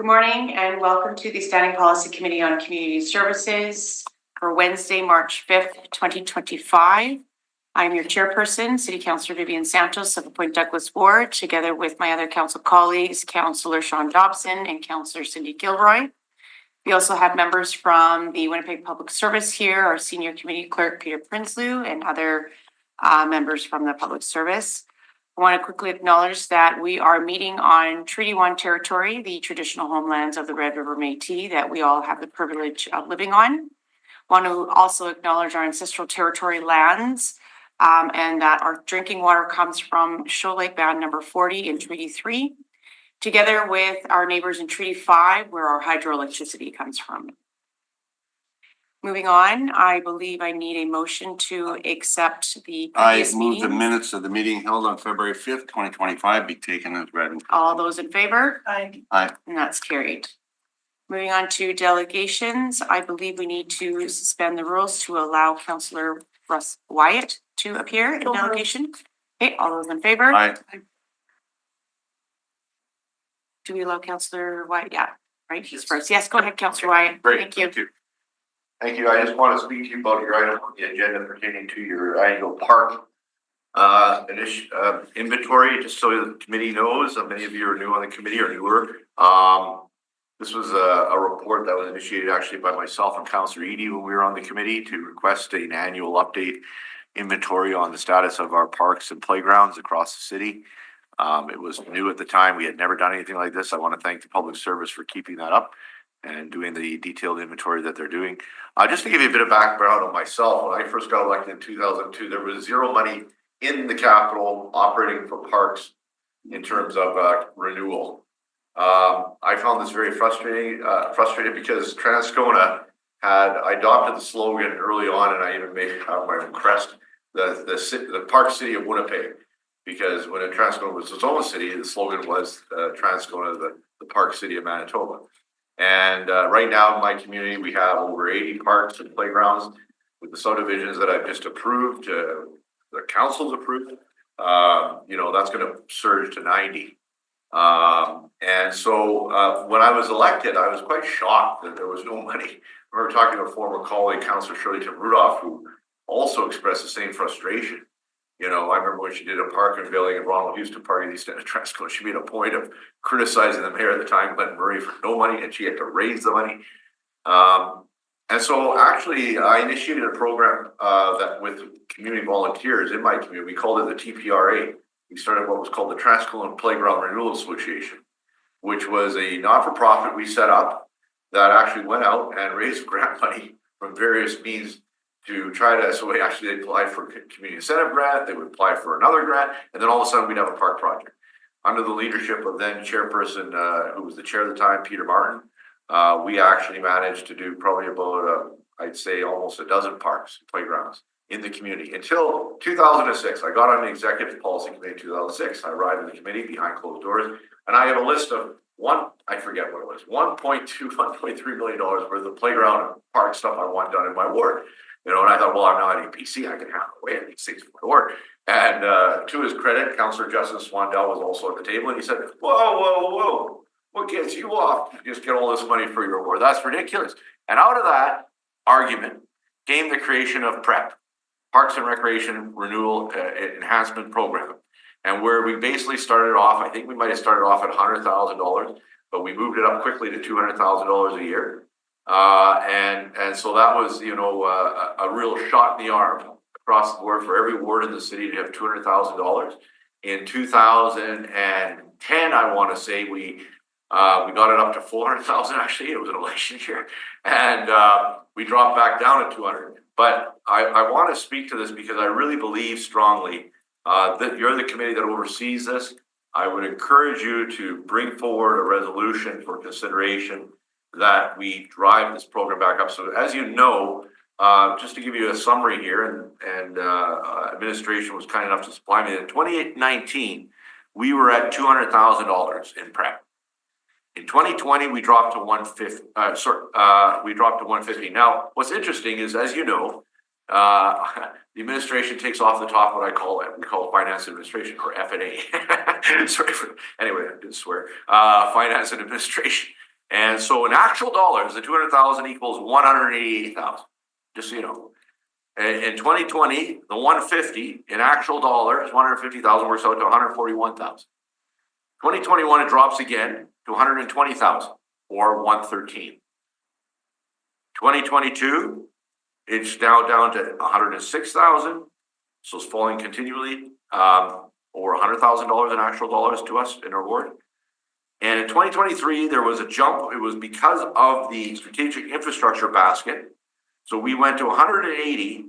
Good morning and welcome to the Standing Policy Committee on Community Services for Wednesday, March 5th, 2025. I'm your chairperson, City Councillor Vivian Santos of the Point Douglas Ward, together with my other council colleagues, Councillor Sean Dobson and Councillor Cindy Gilroy. We also have members from the Winnipeg Public Service here, our Senior Committee Clerk, Peter Prinsloo, and other members from the Public Service. I want to quickly acknowledge that we are meeting on Treaty 1 territory, the traditional homelands of the Red River Métis that we all have the privilege of living on. I want to also acknowledge our ancestral territory lands and that our drinking water comes from Shoal Lake Band number 40 in Treaty 3, together with our neighbors in Treaty 5, where our hydroelectricity comes from. Moving on, I believe I need a motion to accept the previous meeting. I move the minutes of the meeting held on February 5th, 2025 be taken as read. All those in favor? Aye. Aye. And that's carried. Moving on to delegations, I believe we need to suspend the rules to allow Councillor Russ Wyatt to appear in delegation. Okay, all those in favor? Aye. Do we allow Councillor Wyatt? Yeah, right, he's first. Yes, go ahead, Councillor Wyatt. Great, Thank you. Thank you. I just want to speak to you about your item on the agenda pertaining to your annual park inventory, just so the committee knows. Many of you are new on the committee or newer. This was a report that was initiated actually by myself and Councillor Eady when we were on the committee to request an annual update inventory on the status of our parks and playgrounds across the city. It was new at the time. We had never done anything like this. I want to thank the Public Service for keeping that up and doing the detailed inventory that they're doing. Just to give you a bit of background on myself, when I first got elected in 2002, there was zero money in the capital operating for parks in terms of renewal. I found this very frustrating because Transcona had adopted the slogan early on, and I even made it out my own crest, the Park City of Winnipeg, because when Transcona was its own city, the slogan was Transcona, the Park City of Manitoba. And right now in my community, we have over 80 parks and playgrounds with the subdivisions that I've just approved, the council's approved. That's going to surge to 90. And so when I was elected, I was quite shocked that there was no money. I remember talking to a former colleague, Councillor Shirley Tim Rudolph, who also expressed the same frustration. I remember when she did a park unveiling in Ronald Houston Park in the east end of Transcona, she made a point of criticizing the mayor at the time, Glenn Murray, for no money, and she had to raise the money. And so actually, I initiated a program that with community volunteers in my community. We called it the TPRA. We started what was called the Transcona Playground Renewal Association, which was a not-for-profit we set up that actually went out and raised grant money from various means to try to, so they'd apply for community incentive grant, they would apply for another grant, and then all of a sudden we'd have a park project. Under the leadership of then chairperson, who was the chair at the time, Peter Martin, we actually managed to do probably about, I'd say almost a dozen parks, playgrounds in the community until 2006. I got on the executive policy committee in 2006. I arrived in the committee behind closed doors, and I have a list of I forget what it was, $1.3 million worth of playground and park stuff I want done in my ward. And I thought, well, I'm not an APC, I can have away at these things for my work. And to his credit, Councillor Justin Swandell was also at the table, and he said, whoa, what gets you off to just get all this money for your ward? That's ridiculous. And out of that argument came the creation of PREP, Parks and Recreation Renewal Enhancement Program. And where we basically started off, I think we might have started off at $100,000, but we moved it up quickly to $200,000 a year. And so that was, a real shot in the arm across the board for every ward in the city to have $200,000. In 2010, I want to say we got it up to 400,000. Actually, it was an election year, and we dropped back down at 200. But I want to speak to this because I really believe strongly that you're the committee that oversees this. I would encourage you to bring forward a resolution for consideration that we drive this program back up. So as you know, just to give you a summary here, and administration was kind enough to supply me, in 2019, we were at $200,000 in PREP. In 2020, we dropped to 150. We dropped to 150. Now, what's interesting is, as you know, the administration takes off the top what we call finance administration, or F&A. Anyway, I didn't swear. Finance and administration. And so in actual dollars, the 200,000 equals 188,000, just so you know. In 2020, the 150 in actual dollars, 150,000 works out to 141,000. 2021, it drops again to 120,000 or 113. 2022, it's now down to 106,000. So it's falling continually, over $100,000 in actual dollars to us in our ward. And in 2023, there was a jump. It was because of the strategic infrastructure basket. So we went to 180,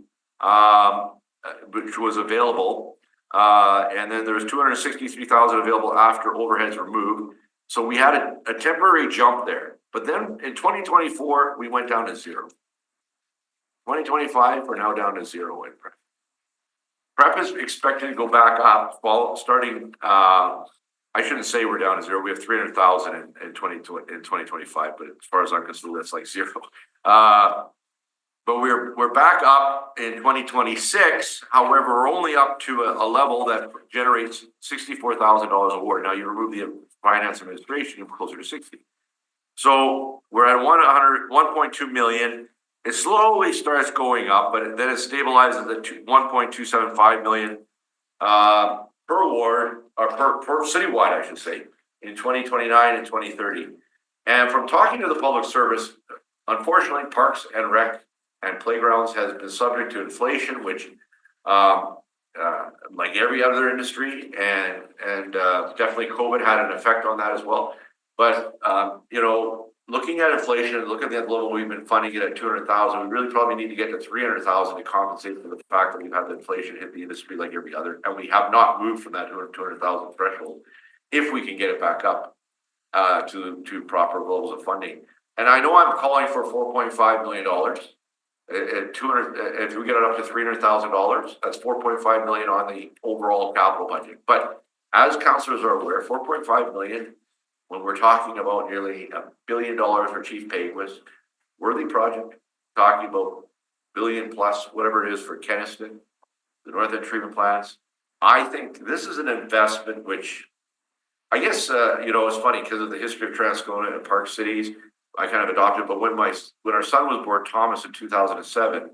which was available. And then there was 263,000 available after overheads were moved. So we had a temporary jump there. But then in 2024, we went down to zero. 2025, we're now down to zero in PrEP. PrEP is expected to go back up, well, starting, I shouldn't say we're down to zero. We have 300,000 in 2025, but as far as I'm concerned, that's like zero. But we're back up in 2026. However, we're only up to a level that generates $64,000 a ward. Now you remove the finance administration, you're closer to 60. So we're at 1.2 million. It slowly starts going up, but then it stabilizes at 1.275 million per ward, or per citywide, I should say, in 2029 and 2030. And from talking to the public service, unfortunately, Parks and Rec and playgrounds has been subject to inflation, which, like every other industry, and definitely COVID had an effect on that as well. But you know, looking at inflation and looking at the level we've been funding it at 200,000, we really probably need to get to 300,000 to compensate for the fact that we've had the inflation hit the industry like every other, and we have not moved from that 200,000 threshold. If we can get it back up to proper levels of funding, and I know I'm calling for $4.5 million. At 200, if we get it up to $300,000, that's $4.5 million on the overall capital budget. But as councillors are aware, $4.5 million. When we're talking about nearly $1 billion for Chief Peguis, worthy project, talking about billion plus, whatever it is for Kenaston, the North End treatment plants. I think this is an investment which, I guess, you know, it's funny because of the history of Transcona and Park Cities, I kind of adopted, but when our son was born, Thomas, in 2007,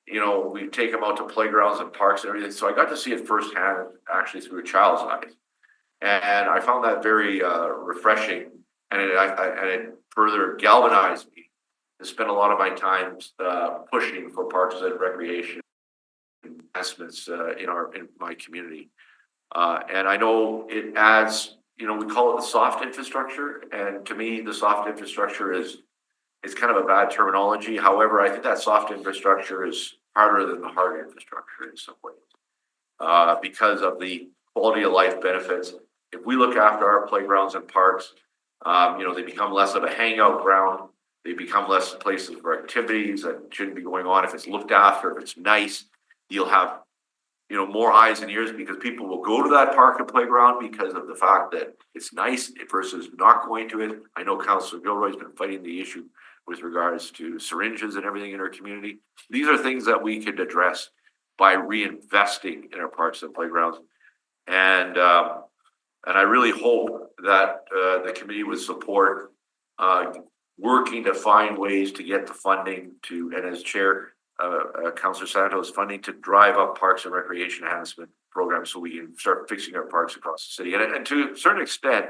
you know, we take him out to playgrounds and parks and everything. So I got to see it firsthand, actually through a child's eyes. And I found that very refreshing, and it further galvanized me to spend a lot of my time pushing for parks and recreation investments in my community. And I know it adds, you know, we call it the soft infrastructure, and to me, the soft infrastructure is kind of a bad terminology. However, I think that soft infrastructure is harder than the hard infrastructure in some ways because of the quality of life benefits. If we look after our playgrounds and parks, you know, they become less of a hangout ground. They become less places for activities that shouldn't be going on. If it's looked after, if it's nice, you'll have, you know, more eyes and ears because people will go to that park and playground because of the fact that it's nice versus not going to it. I know Councillor Gilroy's been fighting the issue with regards to syringes and everything in our community. These are things that we could address by reinvesting in our parks and playgrounds. And I really hope that the committee would support working to find ways to get the funding to, and as chair, Councillor Santos, funding to drive up parks and recreation enhancement programs so we can start fixing our parks across the city. And to a certain extent,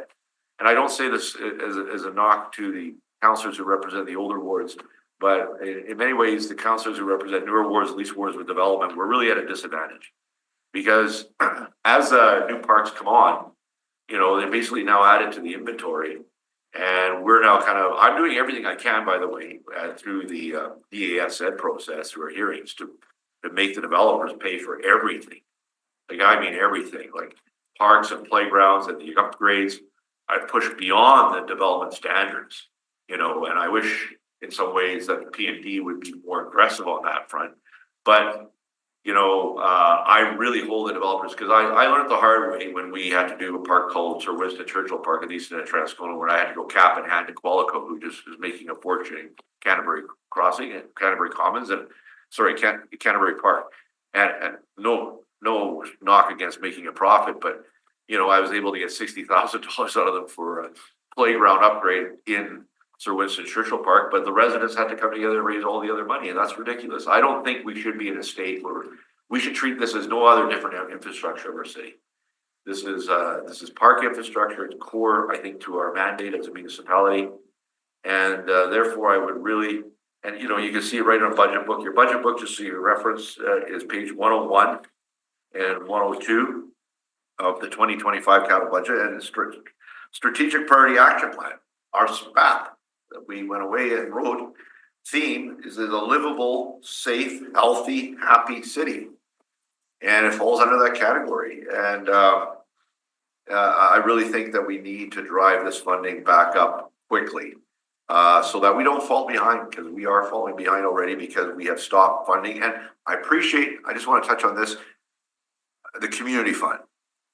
and I don't say this as a knock to the councillors who represent the older wards, but in many ways, the councillors who represent newer wards, at least wards with development, we're really at a disadvantage. Because as new parks come on, you know, they're basically now added to the inventory. And we're now I'm doing everything I can, by the way, through the DAS ed process, through our hearings, to make the developers pay for everything. Like, I mean, everything, like parks and playgrounds and the upgrades. I push beyond the development standards, you know, and I wish in some ways that P&D would be more aggressive on that front. But you know, I really hold the developers because I learned the hard way when we had to do a park called Sir Winston Churchill Park in Easton and Transcona, where I had to go cap in hand to Qualico, who just was making a fortune in Canterbury Crossing and Canterbury Commons and Canterbury Park. And no knock against making a profit, but you know, I was able to get $60,000 out of them for a playground upgrade in Sir Winston Churchill Park, but the residents had to come together and raise all the other money, and that's ridiculous. I don't think we should be in a state where we should treat this as no other different infrastructure of our city. This is park infrastructure. It's core, I think, to our mandate as a municipality. And therefore I would really, and you know, you can see it right on budget book. Your budget book, just so you reference, is page 101 and 102 of the 2025 capital budget and strategic priority action plan. Our SPAP that we went away and wrote theme is a livable, safe, healthy, happy city. And it falls under that category. And I really think that we need to drive this funding back up quickly so that we don't fall behind, because we are falling behind already because we have stopped funding. And I just want to touch on this, the community fund.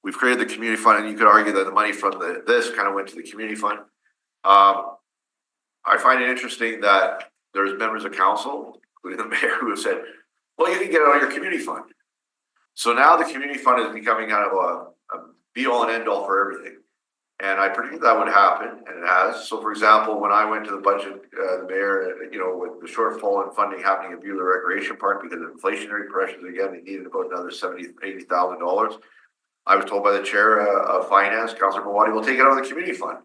We've created the community fund, and you could argue that the money from this kind of went to the community fund. I find it interesting that there's members of council, including the mayor, who have said, well, you can get it out of your community fund. So now the community fund is becoming kind of a be all and end all for everything. And I predicted that would happen, and it has. So for example, when I went to the budget, the mayor, you know, with the shortfall in funding happening at Beulah Recreation Park because of inflationary pressures, again, they needed about another $80,000. I was told by the chair of finance, Councillor Mawadi, will take it out of the community fund.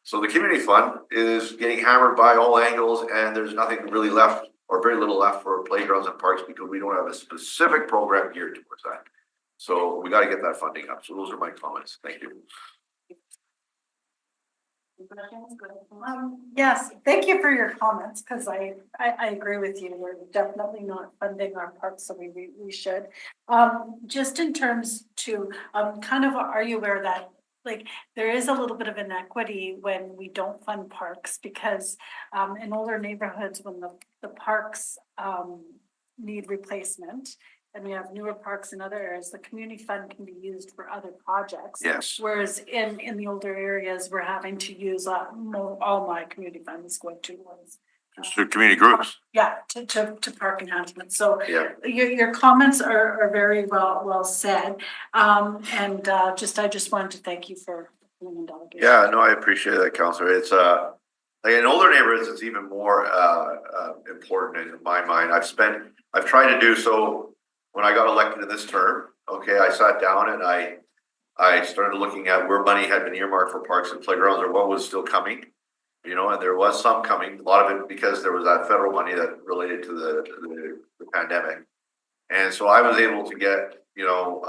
So the community fund is getting hammered by all angles, and there's nothing really left, or very little left, for playgrounds and parks because we don't have a specific program geared towards that. So we got to get that funding up. So those are my comments. Thank you. Yes, thank you for your comments, because I agree with you. We're definitely not funding our parks, so we should. Just in terms to, kind of, are you aware that like there is a little bit of inequity when we don't fund parks, because in older neighborhoods, when the parks need replacement, and we have newer parks in other areas, the community fund can be used for other projects. Yes. Whereas in the older areas, we're having to use all my community funds going towards. To community groups. Yeah, to park enhancement. So Yeah. your comments are very well said. And I just wanted to thank you for being in delegation. Yeah, no, I appreciate that, Councillor. It's like in older neighborhoods, it's even more important in my mind. I've tried to do so. When I got elected in this term, okay, I sat down and I started looking at where money had been earmarked for parks and playgrounds, or what was still coming, you know, and there was some coming, a lot of it because there was that federal money that related to the pandemic. And so I was able to get, you know,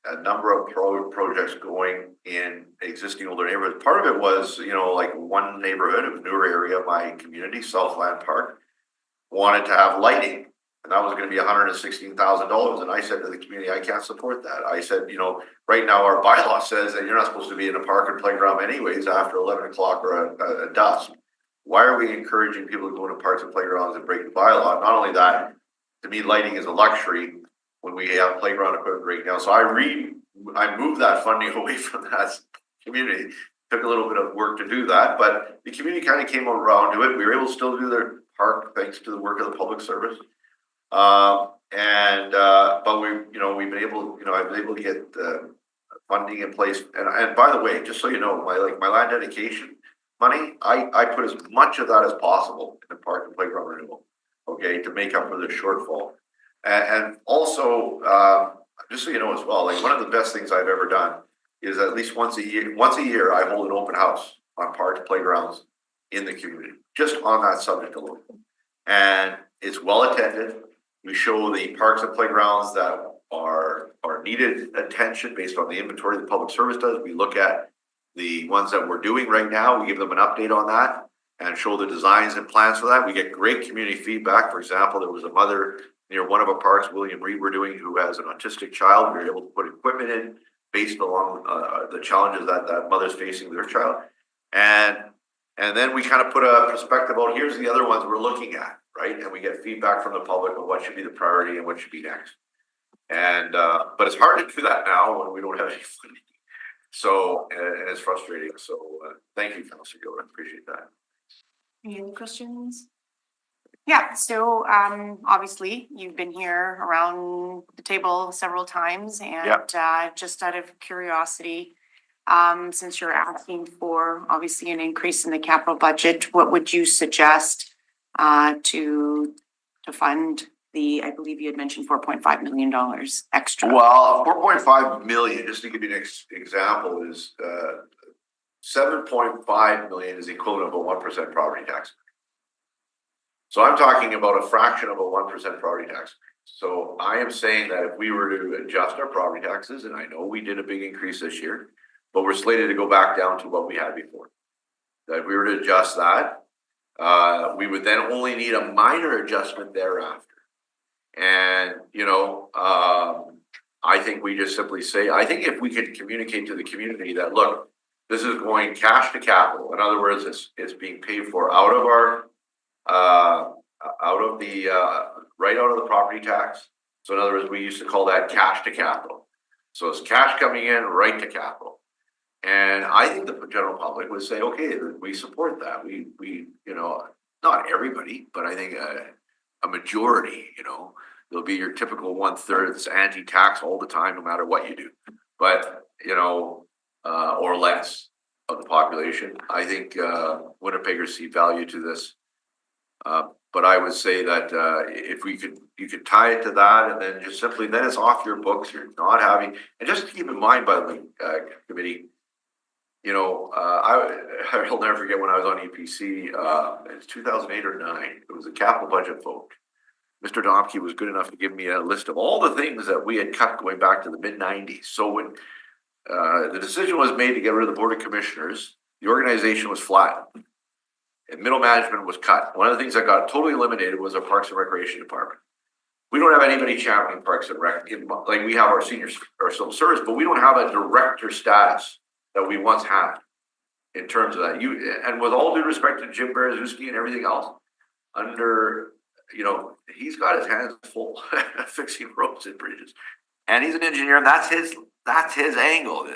a number of projects going in existing older neighborhoods. Part of it was, you know, like one neighborhood of newer area of my community, Southland Park, wanted to have lighting. And that was going to be $116,000. And I said to the community, I can't support that. I said, you know, right now our bylaw says that you're not supposed to be in a park and playground anyways after 11 o'clock or a dusk. Why are we encouraging people to go into parks and playgrounds and break the bylaw? Not only that, to me, lighting is a luxury when we have playground equipment right now. So I moved that funding away from that community. Took a little bit of work to do that, but the community kind of came around to it. We were able to still do their park thanks to the work of the public service. But we've been able, you know, I've been able to get funding in place. And by the way, just so you know, my land dedication money, I put as much of that as possible in the park and playground renewal, okay, to make up for the shortfall. And also, just so you know as well, like one of the best things I've ever done is at least once a year, I hold an open house on parks, playgrounds in the community, just on that subject alone. And it's well attended. We show the parks and playgrounds that are needed attention based on the inventory the public service does. We look at the ones that we're doing right now. We give them an update on that and show the designs and plans for that. We get great community feedback. For example, there was a mother near one of our parks, William Reed, we're doing, who has an autistic child. We were able to put equipment in based along the challenges that mother's facing with her child. And then we kind of put a perspective on, here's the other ones we're looking at, right? And we get feedback from the public on what should be the priority and what should be next. And but it's hard to do that now when we don't have any funding. So, and it's frustrating. So thank you, Councilor Gilbert. I appreciate that. Any other questions? Yeah, so obviously you've been here around the table several times, and just out of curiosity, Since you're asking for obviously an increase in the capital budget, what would you suggest to fund the, I believe you had mentioned $4.5 million extra? Well, 4.5 million, just to give you an example, is 7.5 million is the equivalent of a 1% property tax. So I'm talking about a fraction of a 1% property tax. So I am saying that if we were to adjust our property taxes, and I know we did a big increase this year, but we're slated to go back down to what we had before. That if we were to adjust that, we would then only need a minor adjustment thereafter. And, I think we just simply say, I think if we could communicate to the community that, look, this is going cash to capital. In other words, it's being paid for out of our, right out of the property tax. So in other words, we used to call that cash to capital. So it's cash coming in right to capital. And I think the general public would say, okay, we support that. We not everybody, but I think a majority, there'll be your typical 1/3 that's anti-tax all the time, no matter what you do. But, or less of the population. I think Winnipeggers see value to this. But I would say that if you could tie it to that, and then just simply, then it's off your books. You're not having, and just keep in mind, by the way, committee, I'll never forget when I was on EPC, it's 2008 or 9, it was a capital budget vote. Mr. Domke was good enough to give me a list of all the things that we had cut going back to the mid-90s. So when the decision was made to get rid of the Board of Commissioners, the organization was flattened and middle management was cut. One of the things that got totally eliminated was our Parks and Recreation Department. We don't have anybody championing Parks and Rec, like we have our seniors, our civil service, but we don't have a director status that we once had in terms of that. And with all due respect to Jim Berezowski and everything else, he's got his hands full fixing roads and bridges, and he's an engineer, and that's his angle.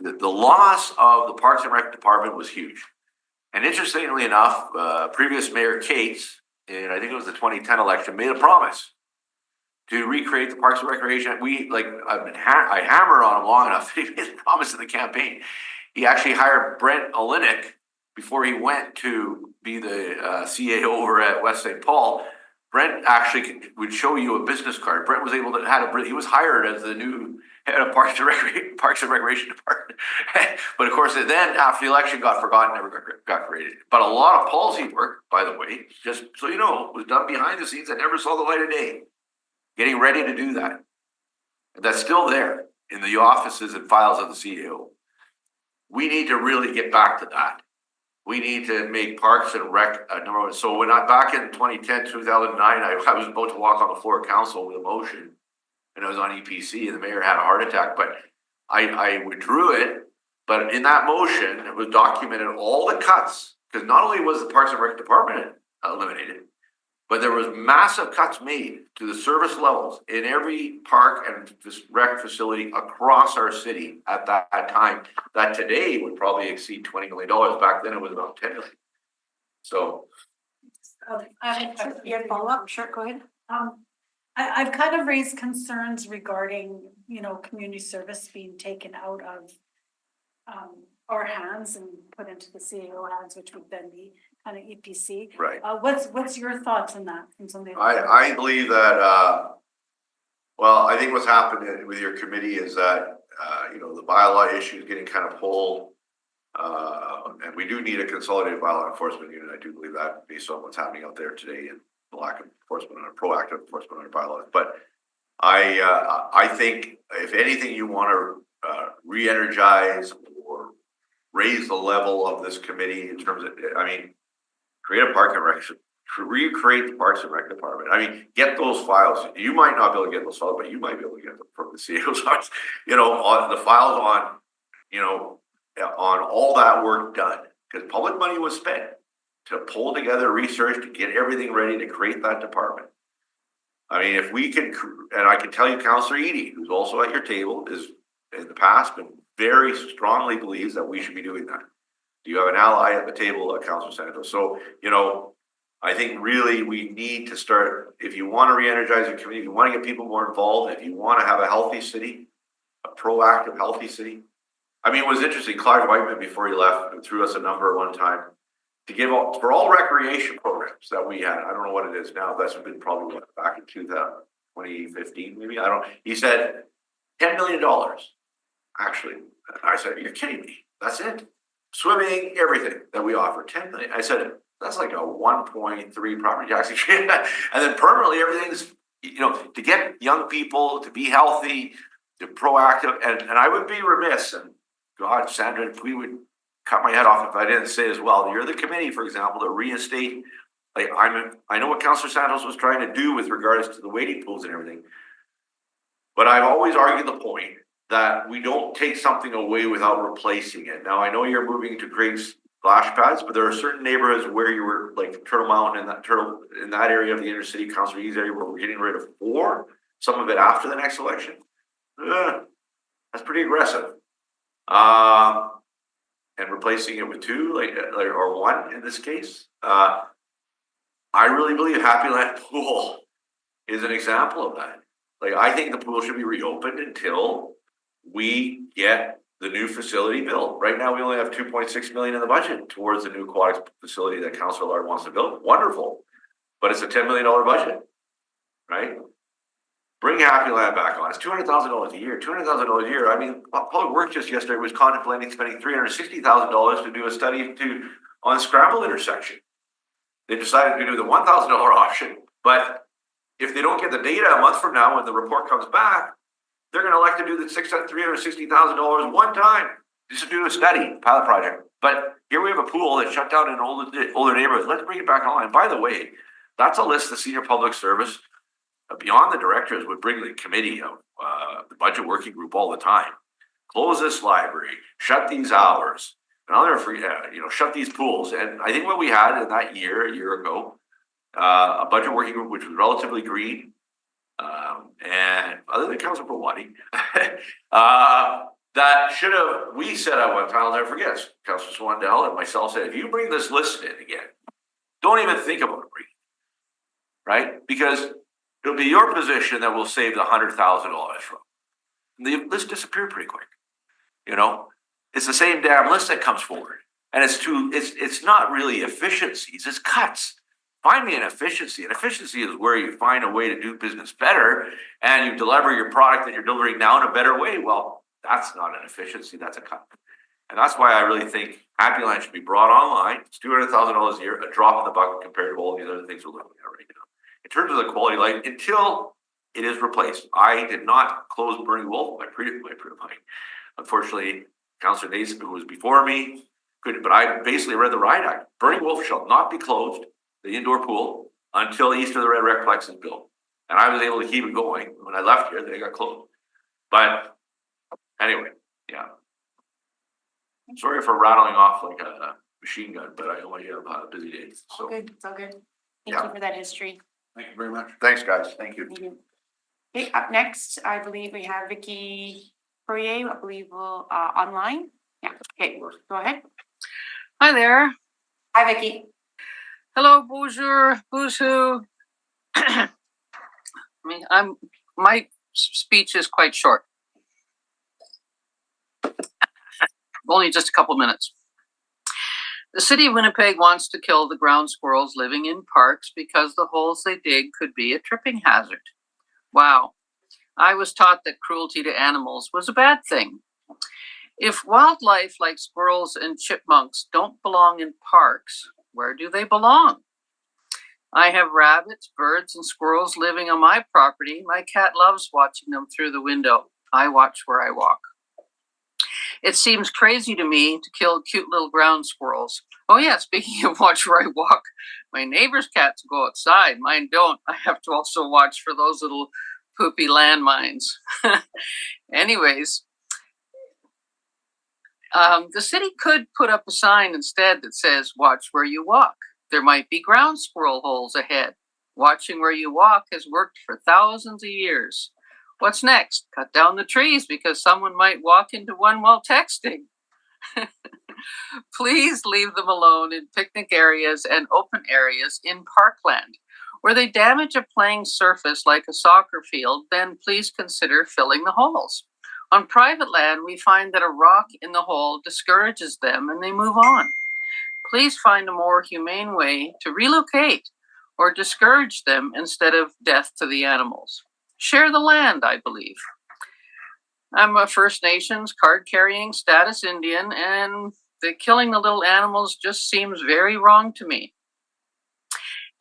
The loss of the Parks and Rec department was huge. And interestingly enough, previous Mayor Cates, and I think it was the 2010 election, made a promise to recreate the Parks and Recreation. I hammered on him long enough. He made a promise in the campaign. He actually hired Brent Olinik before he went to be the CAO over at West St. Paul. Brent actually would show you a business card. Brent was able to he was hired as the new head of Parks and Recreation Department. But of course, then after the election got forgotten, never got created. But a lot of policy work, by the way, just so you know, was done behind the scenes that never saw the light of day. Getting ready to do that. And that's still there in the offices and files of the CEO. We need to really get back to that. We need to make Parks and Rec a number one. So when back in 2010, 2009, I was about to walk on the floor of council with a motion, and I was on EPC, and the mayor had a heart attack, but I withdrew it. But in that motion, it was documented all the cuts, because not only was the Parks and Rec department eliminated, but there was massive cuts made to the service levels in every park and rec facility across our city at that time. That today would probably exceed $20 million. Back then, it was about $10 million. So, You have a follow-up? Sure, go ahead. I've kind of raised concerns regarding, community service being taken out of our hands and put into the CEO hands, which would then be kind of EPC. right. What's your thoughts on that? From something I believe that, I think what's happened with your committee is that, the bylaw issue is getting kind of pulled. And we do need a consolidated bylaw enforcement unit. I do believe that based on what's happening out there today and the lack of enforcement on proactive enforcement on bylaws. But I think if anything, you want to re-energize or raise the level of this committee in terms of, create a park and rec, recreate the Parks and Rec department. Get those files. You might not be able to get those files, but you might be able to get them from the CEO's office. On the files on all that work done, because public money was spent to pull together research to get everything ready to create that department. If we can, and I can tell you, Councillor Eadie, who's also at your table, is in the past been very strongly believes that we should be doing that. Do you have an ally at the table, Councillor Santos? So, I think really we need to start, if you want to re-energize your community, if you want to get people more involved, if you want to have a healthy city, a proactive, healthy city, I mean, it was interesting, Clive Whiteman, before he left, threw us a number one time to give all, for all recreation programs that we had. I don't know what it is now. That's been probably back in 2015, maybe. I don't. He said $10 million. Actually, I said, "You're kidding me? That's it? Swimming, everything that we offer, 10 million." I said, "That's like a 1.3 property tax." And then permanently, everything's, you know, to get young people to be healthy, to proactive, and I would be remiss, and God, Sandra, if we would cut my head off if I didn't say as well. You're the committee, for example, to reinstate. Like I know what Councillor Santos was trying to do with regards to the wading pools and everything, but I've always argued the point that we don't take something away without replacing it. Now I know you're moving to create splash pads, but there are certain neighborhoods where you were like Turtle Mountain and in that area of the inner city, Councillor E's area, where we're getting rid of 4, some of it after the next election. That's pretty aggressive. And replacing it with 2, like or 1 in this case. I really believe Happy Land Pool is an example of that. Like, I think the pool should be reopened until we get the new facility built. Right now, we only have 2.6 million in the budget towards the new aquatic facility that Councillor Lard wants to build. Wonderful, but it's a $10 million budget, right? Bring Happy Land back on. It's $200,000 a year. $200,000 a year. I mean, Public Works just yesterday was contemplating spending $360,000 to do a study on the Scramble intersection. They decided to do the $1,000 option, but if they don't get the data a month from now when the report comes back, they're going to elect to do the $360,000 one time just to do a study, pilot project. But here we have a pool that shut down in older neighborhoods. Let's bring it back online. By the way, that's a list the Senior Public Service, beyond the directors, would bring the committee of the budget working group all the time. Close this library, shut these hours, and I'll never forget, shut these pools. And I think what we had in that year, a year ago, a budget working group which was relatively green, and other than Councilor Pawani, that should have, we said at one time, I'll never forget, Councilor Swandell and myself said, if you bring this list in again, don't even think about it, right? Because it'll be your position that will save the $100,000 from. The list disappeared pretty quick. It's the same damn list that comes forward, and it's not really efficiencies, it's cuts. Find me an efficiency. An efficiency is where you find a way to do business better and you deliver your product that you're delivering now in a better way. Well, that's not an efficiency, that's a cut. And that's why I really think Happy Land should be brought online. It's $200,000 a year, a drop in the bucket compared to all these other things we're looking at right now. In terms of the quality of life, until it is replaced. I did not close Burning Wolf, unfortunately, Councillor Nason, who was before me, couldn't, but I basically read the Riot Act. Burning Wolf shall not be closed, the indoor pool, until east of the Red Recplex is built. And I was able to keep it going. When I left here, they got closed. But anyway, yeah. Sorry for rattling off like a machine gun, but I only have busy days. So Good, it's all good. Thank you for that history. Thank you very much. thanks, guys. Thank you. Thank you. Okay, up next, I believe we have Vicky Poirier, I believe will online. Yeah, okay, go ahead. Hi there. Hi, Vicky. Hello, bonjour, bonjour. My speech is quite short. Only just a couple minutes. The city of Winnipeg wants to kill the ground squirrels living in parks because the holes they dig could be a tripping hazard. Wow. I was taught that cruelty to animals was a bad thing. If wildlife like squirrels and chipmunks don't belong in parks, where do they belong? I have rabbits, birds, and squirrels living on my property. My cat loves watching them through the window. I watch where I walk. It seems crazy to me to kill cute little ground squirrels. Oh yeah, speaking of watch where I walk, my neighbor's cats go outside. Mine don't. I have to also watch for those little poopy landmines. Anyways, the city could put up a sign instead that says, watch where you walk. There might be ground squirrel holes ahead. Watching where you walk has worked for thousands of years. What's next? Cut down the trees because someone might walk into one while texting. Please leave them alone in picnic areas and open areas in parkland. Where they damage a playing surface like a soccer field, then please consider filling the holes. On private land, we find that a rock in the hole discourages them and they move on. Please find a more humane way to relocate or discourage them instead of death to the animals. Share the land, I believe. I'm a First Nations card-carrying status Indian, and killing the little animals just seems very wrong to me.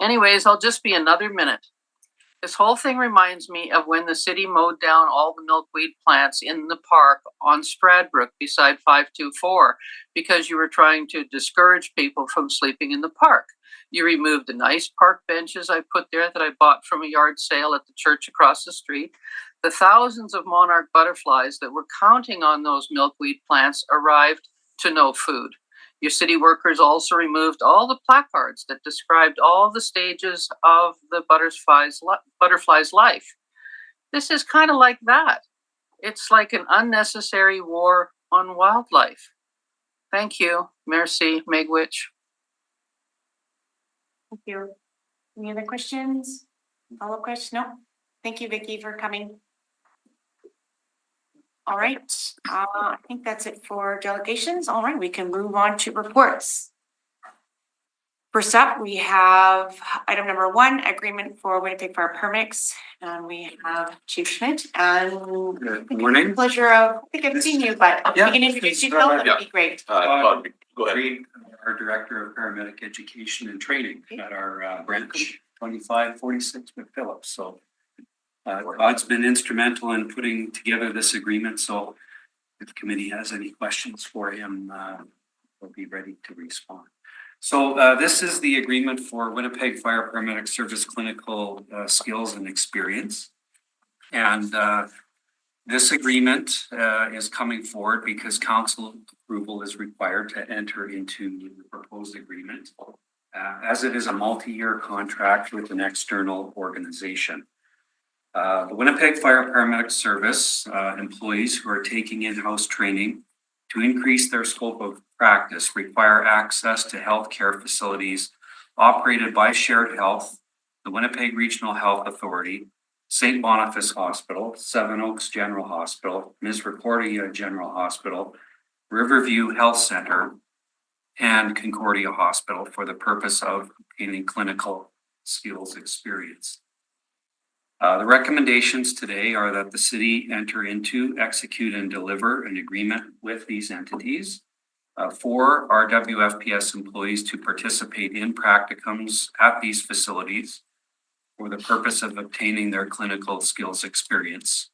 Anyways, I'll just be another minute. This whole thing reminds me of when the city mowed down all the milkweed plants in the park on Stradbrook beside 524 because you were trying to discourage people from sleeping in the park. You removed the nice park benches I put there that I bought from a yard sale at the church across the street. The thousands of monarch butterflies that were counting on those milkweed plants arrived to no food. Your city workers also removed all the placards that described all the stages of the butterfly's life. This is kind of like that. It's like an unnecessary war on wildlife. Thank you. Merci, Megwitch. Thank you. Any other questions? Follow-up questions? No? Thank you, Vicky, for coming. All right, I think that's it for delegations. All right, we can move on to reports. First up, we have item number 1, agreement for Winnipeg Fire Permix. And we have Chief Schmidt and Good morning. Pleasure of, I think I've seen you, but if you can introduce yourself, that'd be great. Go ahead. Reed, our Director of Paramedic Education and Training at our branch 2546 McPhillips. So Todd's been instrumental in putting together this agreement. So if the committee has any questions for him, we'll be ready to respond. So this is the agreement for Winnipeg Fire Paramedic Service Clinical Skills and Experience. And this agreement is coming forward because council approval is required to enter into the proposed agreement, as it is a multi-year contract with an external organization. The Winnipeg Fire Paramedic Service employees who are taking in-house training to increase their scope of practice require access to healthcare facilities operated by Shared Health, the Winnipeg Regional Health Authority, St. Boniface Hospital, Seven Oaks General Hospital, Misericordia General Hospital, Riverview Health Center, and Concordia Hospital for the purpose of obtaining clinical skills experience. The recommendations today are that the city enter into, execute, and deliver an agreement with these entities for our WFPS employees to participate in practicums at these facilities for the purpose of obtaining their clinical skills experience.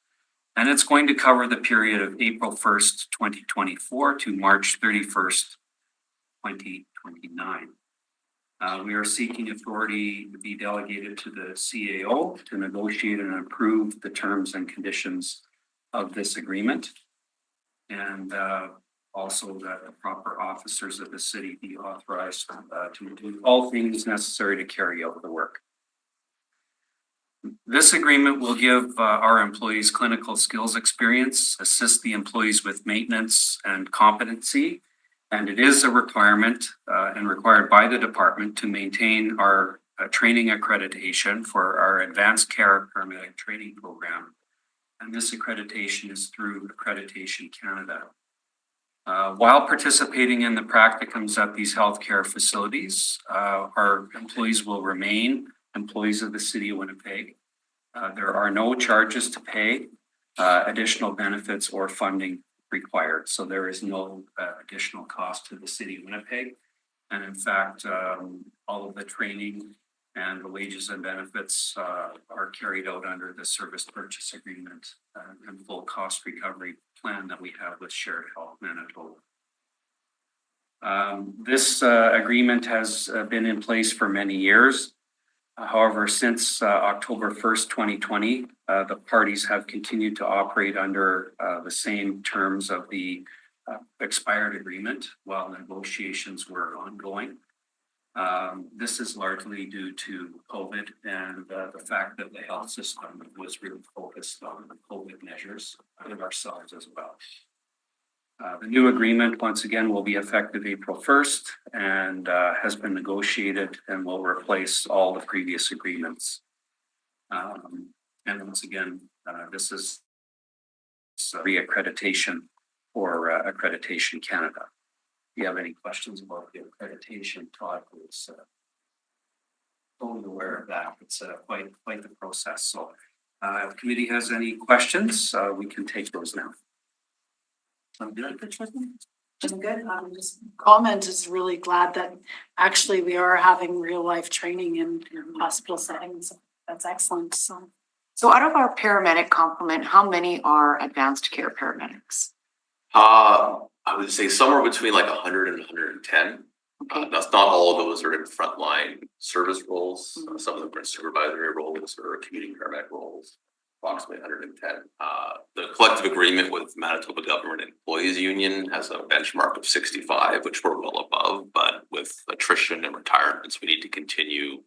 And it's going to cover the period of April 1st, 2024 to March 31st, 2029. We are seeking authority to be delegated to the CAO to negotiate and approve the terms and conditions of this agreement. And also that the proper officers of the city be authorized to do all things necessary to carry out the work. This agreement will give our employees clinical skills experience, assist the employees with maintenance and competency, and it is a requirement and required by the department to maintain our training accreditation for our Advanced Care Paramedic Training Program. And this accreditation is through Accreditation Canada. While participating in the practicums at these healthcare facilities, our employees will remain employees of the City of Winnipeg. There are no charges to pay, additional benefits or funding required. So there is no additional cost to the City of Winnipeg. And in fact, all of the training and the wages and benefits are carried out under the service purchase agreement and full cost recovery plan that we have with Shared Health Manitoba. This agreement has been in place for many years. However, since October 1st, 2020, the parties have continued to operate under the same terms of the expired agreement while negotiations were ongoing. This is largely due to COVID and the fact that the health system was really focused on the COVID measures and ourselves as well. The new agreement, once again, will be effective April 1st and has been negotiated and will replace all the previous agreements. And once again, this is reaccreditation or Accreditation Canada. If you have any questions about the accreditation, Todd was fully aware of that. It's quite the process. So if the committee has any questions, we can take those now. I'm good. Just good. Just comment is really glad that actually we are having real life training in hospital settings. That's excellent. So out of our paramedic complement, how many are advanced care paramedics? I would say somewhere between like 100 and 110. Okay. That's not all of those are in frontline service roles. Mhm. Some of them are in supervisory roles or community paramedic roles. Approximately 110. The collective agreement with Manitoba Government Employees Union has a benchmark of 65, which we're well above. But with attrition and retirements, we need to continue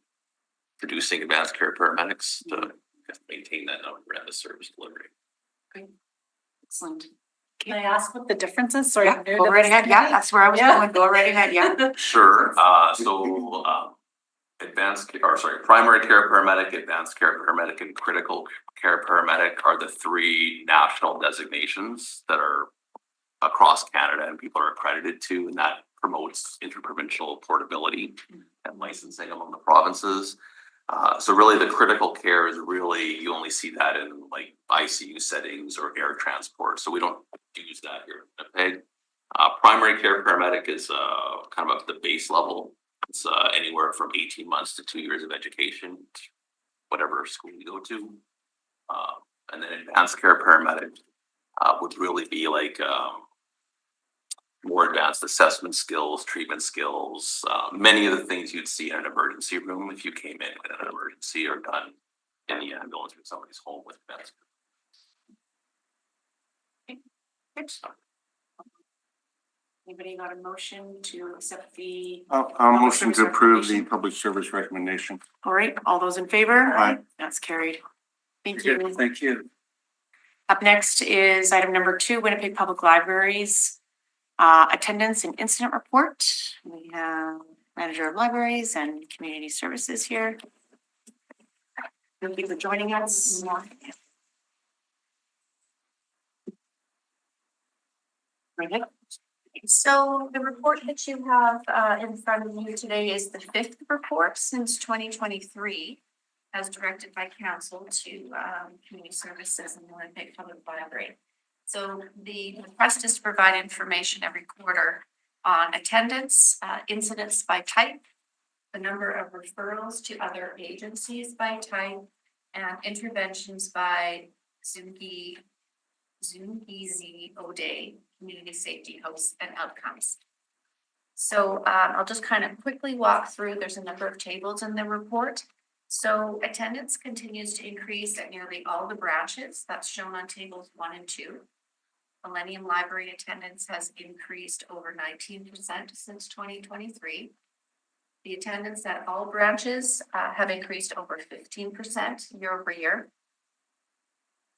producing advanced care paramedics to maintain that number and the service delivery. Excellent. Can I ask what the difference is? Sorry. Yeah, go right ahead. Yeah, that's where I was Yeah. going. Go right ahead. Yeah. Sure. Primary care paramedic, advanced care paramedic, and critical care paramedic are the three national designations that are across Canada and people are accredited to, and that promotes interprovincial portability and licensing among the provinces. So really the critical care is really, you only see that in like ICU settings or air transport. So we don't use that here in Winnipeg. Primary care paramedic is kind of at the base level. It's anywhere from 18 months to 2 years of education, whatever school you go to. And then advanced care paramedic would really be like more advanced assessment skills, treatment skills, many of the things you'd see in an emergency room if you came in with an emergency are done in the ambulance or somebody's home with meds. Good. Anybody got a motion to accept the, I'll motion to approve the public service recommendation. all right, all those in favor? Aye. That's carried. Thank you. Thank you. Up next is item number 2, Winnipeg Public Libraries, attendance and incident report. We have Manager of Libraries and Community Services here. Thank you for joining us. Right ahead. So the report that you have in front of you today is the 5th report since 2023, as directed by council to community services in the Winnipeg Public Library. So the request is to provide information every quarter on attendance, incidents by type, the number of referrals to other agencies by type, and interventions by Zungi O'Day, Community Safety Hosts and Outcomes. So I'll just kind of quickly walk through. There's a number of tables in the report. So attendance continues to increase at nearly all the branches. That's shown on tables 1 and 2. Millennium Library attendance has increased over 19% since 2023. The attendance at all branches have increased over 15% year over year.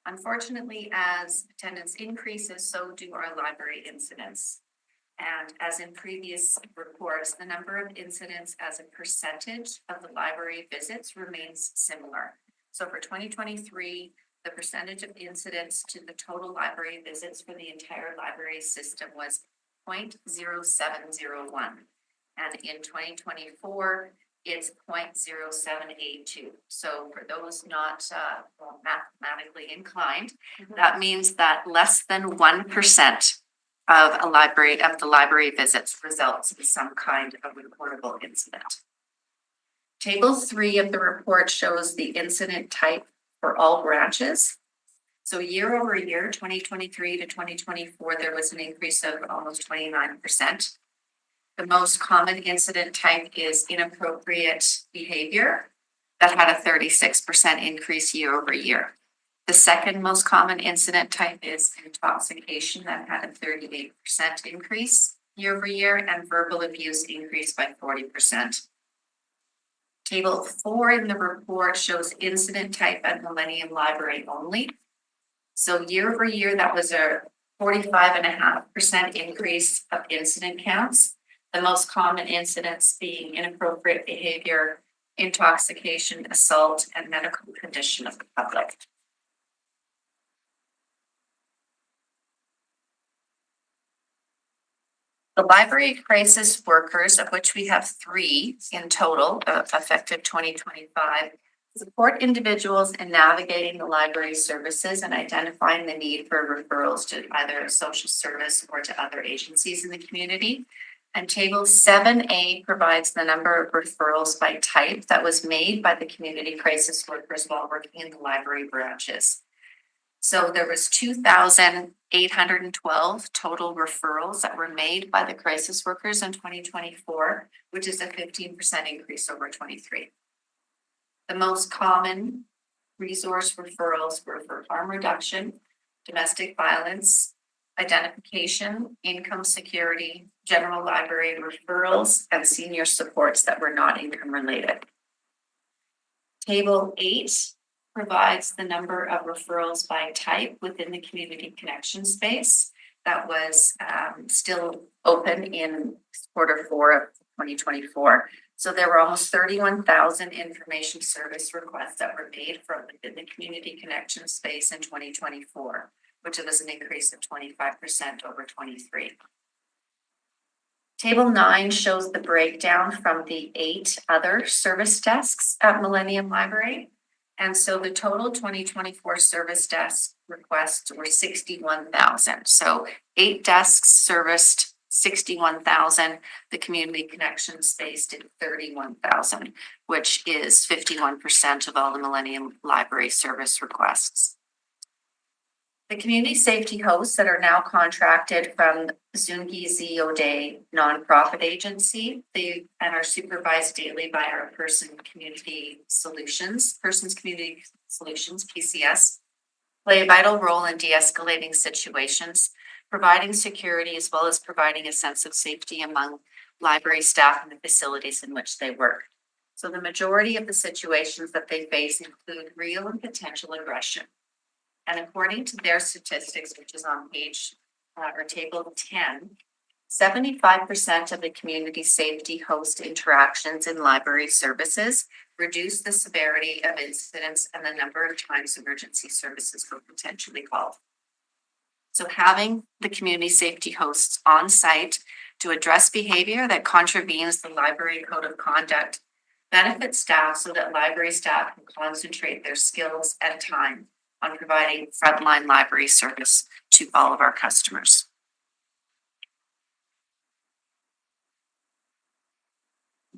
Unfortunately, as attendance increases, so do our library incidents. And as in previous reports, the number of incidents as a percentage of the library visits remains similar. So for 2023, the percentage of incidents to the total library visits for the entire library system was 0.0701. And in 2024, it's 0.0782. So for those not mathematically inclined, that means that less than 1% of the library visits results in some kind of reportable incident. Table 3 of the report shows the incident type for all branches. So year over year, 2023 to 2024, there was an increase of almost 29%. The most common incident type is inappropriate behavior. That had a 36% increase year over year. The second most common incident type is intoxication. That had a 38% increase year over year, and verbal abuse increased by 40%. Table 4 in the report shows incident type at Millennium Library only. So year over year, that was a 45.5% increase of incident counts. The most common incidents being inappropriate behavior, intoxication, assault, and medical condition of the public. The library crisis workers, of which we have 3 in total, effective 2025, support individuals in navigating the library services and identifying the need for referrals to either social service or to other agencies in the community. And table 7A provides the number of referrals by type that was made by the community crisis workers while working in the library branches. So there was 2,812 total referrals that were made by the crisis workers in 2024, which is a 15% increase over 23. The most common resource referrals were for harm reduction, domestic violence, identification, income security, general library referrals, and senior supports that were not income related. Table 8 provides the number of referrals by type within the community connection space that was still open in Q4 of 2024. So there were almost 31,000 information service requests that were made from within the community connection space in 2024, which was an increase of 25% over 23. Table 9 shows the breakdown from the 8 other service desks at Millennium Library. And so the total 2024 service desk requests were 61,000. So 8 desks serviced 61,000. The community connection space did 31,000, which is 51% of all the Millennium Library service requests. The community safety hosts that are now contracted from Zungi O'Day nonprofit agency, they and are supervised daily by our Persons Community Solutions, PCS, play a vital role in de-escalating situations, providing security as well as providing a sense of safety among library staff and the facilities in which they work. So the majority of the situations that they face include real and potential aggression. And according to their statistics, which is on page or table 10, 75% of the community safety host interactions in library services reduce the severity of incidents and the number of times emergency services were potentially called. So having the community safety hosts on site to address behavior that contravenes the library code of conduct benefits staff so that library staff can concentrate their skills and time on providing frontline library service to all of our customers.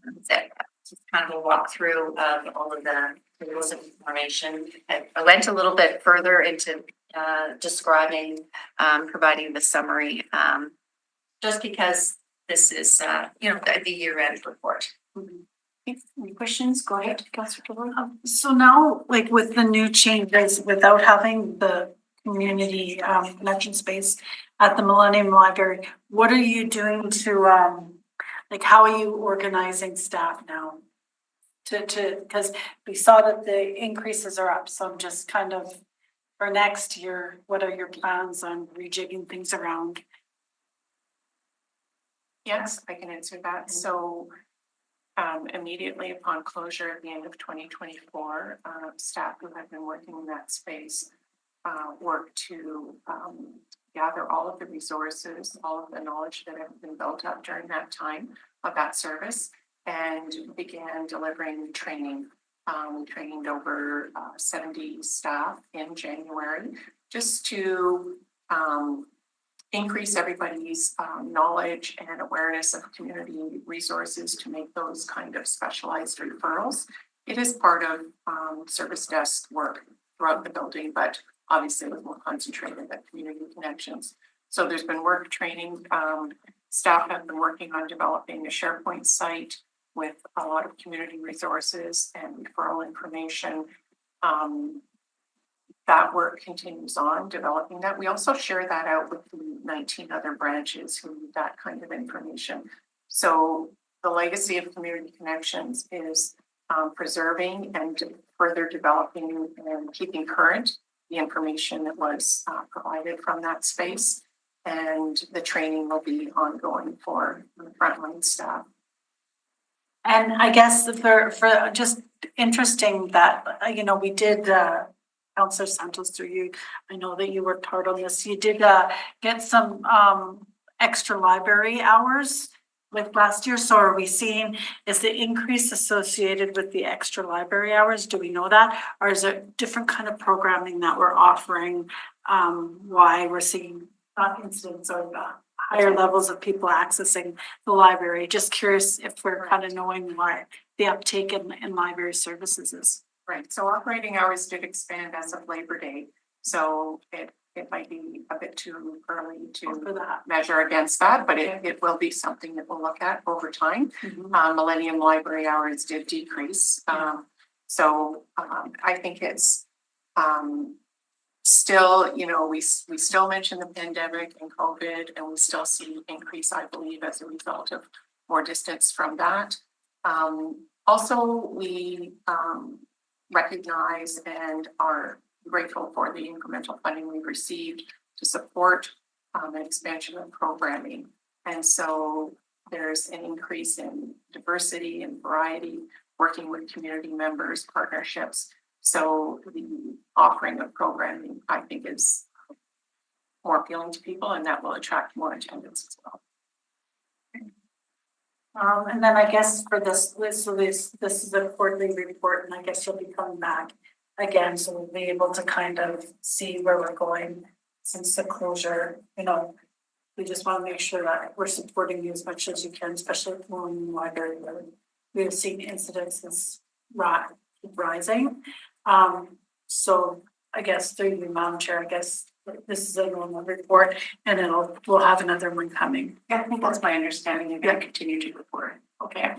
That's it. Just kind of a walkthrough of all of the tables of information. I went a little bit further into describing, providing the summary, just because this is, the year-end report. Any questions? Go ahead, Councillor Kilroy. So now, like with the new changes, without having the community connection space at the Millennium Library, what are you doing to how are you organizing staff now? Because we saw that the increases are up, so I'm just kind of for next year, what are your plans on rejigging things around? Yes, I can answer that. So immediately upon closure at the end of 2024, staff who have been working in that space worked to gather all of the resources, all of the knowledge that have been built up during that time of that service, and began delivering training. We trained over 70 staff in January just to increase everybody's knowledge and awareness of community resources to make those kind of specialized referrals. It is part of service desk work throughout the building, but obviously with more concentrated at community connections. So there's been work training. Staff have been working on developing a SharePoint site with a lot of community resources and referral information. That work continues on developing that. We also share that out with the 19 other branches who need that kind of information. So the legacy of community connections is preserving and further developing and keeping current the information that was provided from that space. And the training will be ongoing for the frontline staff. And I guess for just interesting that, we did, Councillor Santos, through you, I know that you worked hard on this. You did get some extra library hours like last year? So are we seeing, is the increase associated with the extra library hours? Do we know that? Or is it different kind of programming that we're offering? Why we're seeing incidents of higher levels of people accessing the library? Just curious if we're kind of knowing why the uptake in library services is. Right, so operating hours did expand as of Labor Day, so it might be a bit too early For to that. measure against that, but it will be something that we'll look at over time. Millennium Library hours did decrease, so I think it's still, you know, we still mention the pandemic and COVID, and we still see increase, I believe, as a result of more distance from that. Also, we recognize and are grateful for the incremental funding we've received to support an expansion of programming. And so there's an increase in diversity and variety, working with community members, partnerships. So the offering of programming, I think, is more appealing to people, and that will attract more attendance as well. And then I guess for this is a quarterly report, and I guess you'll be coming back again, so we'll be able to kind of see where we're going since the closure. You know, we just want to make sure that we're supporting you as much as you can, especially in the library where we have seen incidences rising. So I guess through you, Madam Chair, I guess this is a normal report, and we'll have another one coming. Yeah, I think that's my understanding. You're gonna continue to report. Okay.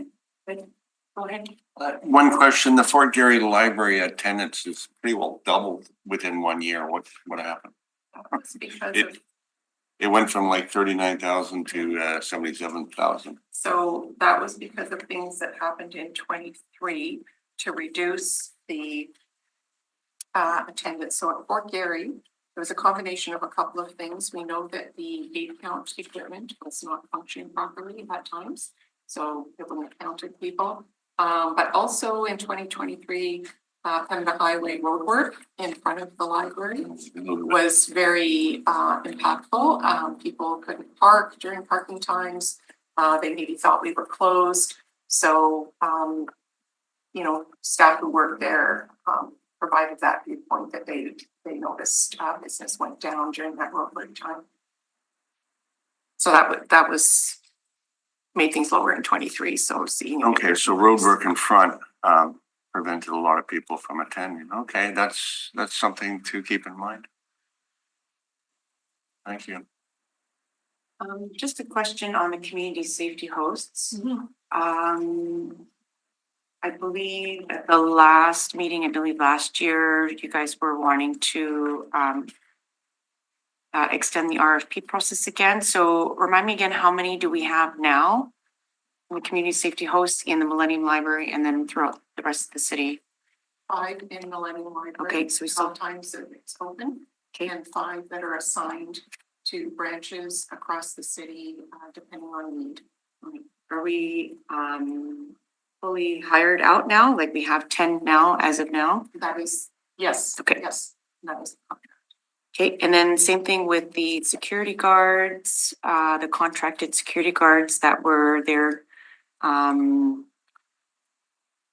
Good. Go ahead. One question, the Fort Garry Library attendance is pretty well doubled within 1 year. What happened? That's because It- of, It went from like 39,000 to 77,000. so that was because of things that happened in 23 to reduce the attendance. So at Fort Garry, there was a combination of a couple of things. We know that the gate count equipment was not functioning properly at times, so it wouldn't have counted people. But also in 2023, Canada Highway roadwork in front of the library was very impactful. People couldn't park during parking times. They maybe thought we were closed. So, you know, staff who worked there provided that viewpoint that they noticed business went down during that roadwork time. So that was made things lower in 23. So seeing. Okay, so road work in front prevented a lot of people from attending. Okay, that's something to keep in mind. Thank you. Just a question on the community safety hosts. I believe at the last meeting, last year, you guys were wanting to extend the RFP process again. So remind me again, how many do we have now? The community safety hosts in the Millennium Library and then throughout the rest of the city? 5 in Millennium Library. Okay, so we still. Sometimes it's open. Okay. And 5 that are assigned to branches across the city, depending on need. Are we fully hired out now? Like we have 10 now as of now? That is, yes. Okay. Yes, that is. Okay, and then same thing with the security guards, the contracted security guards that were there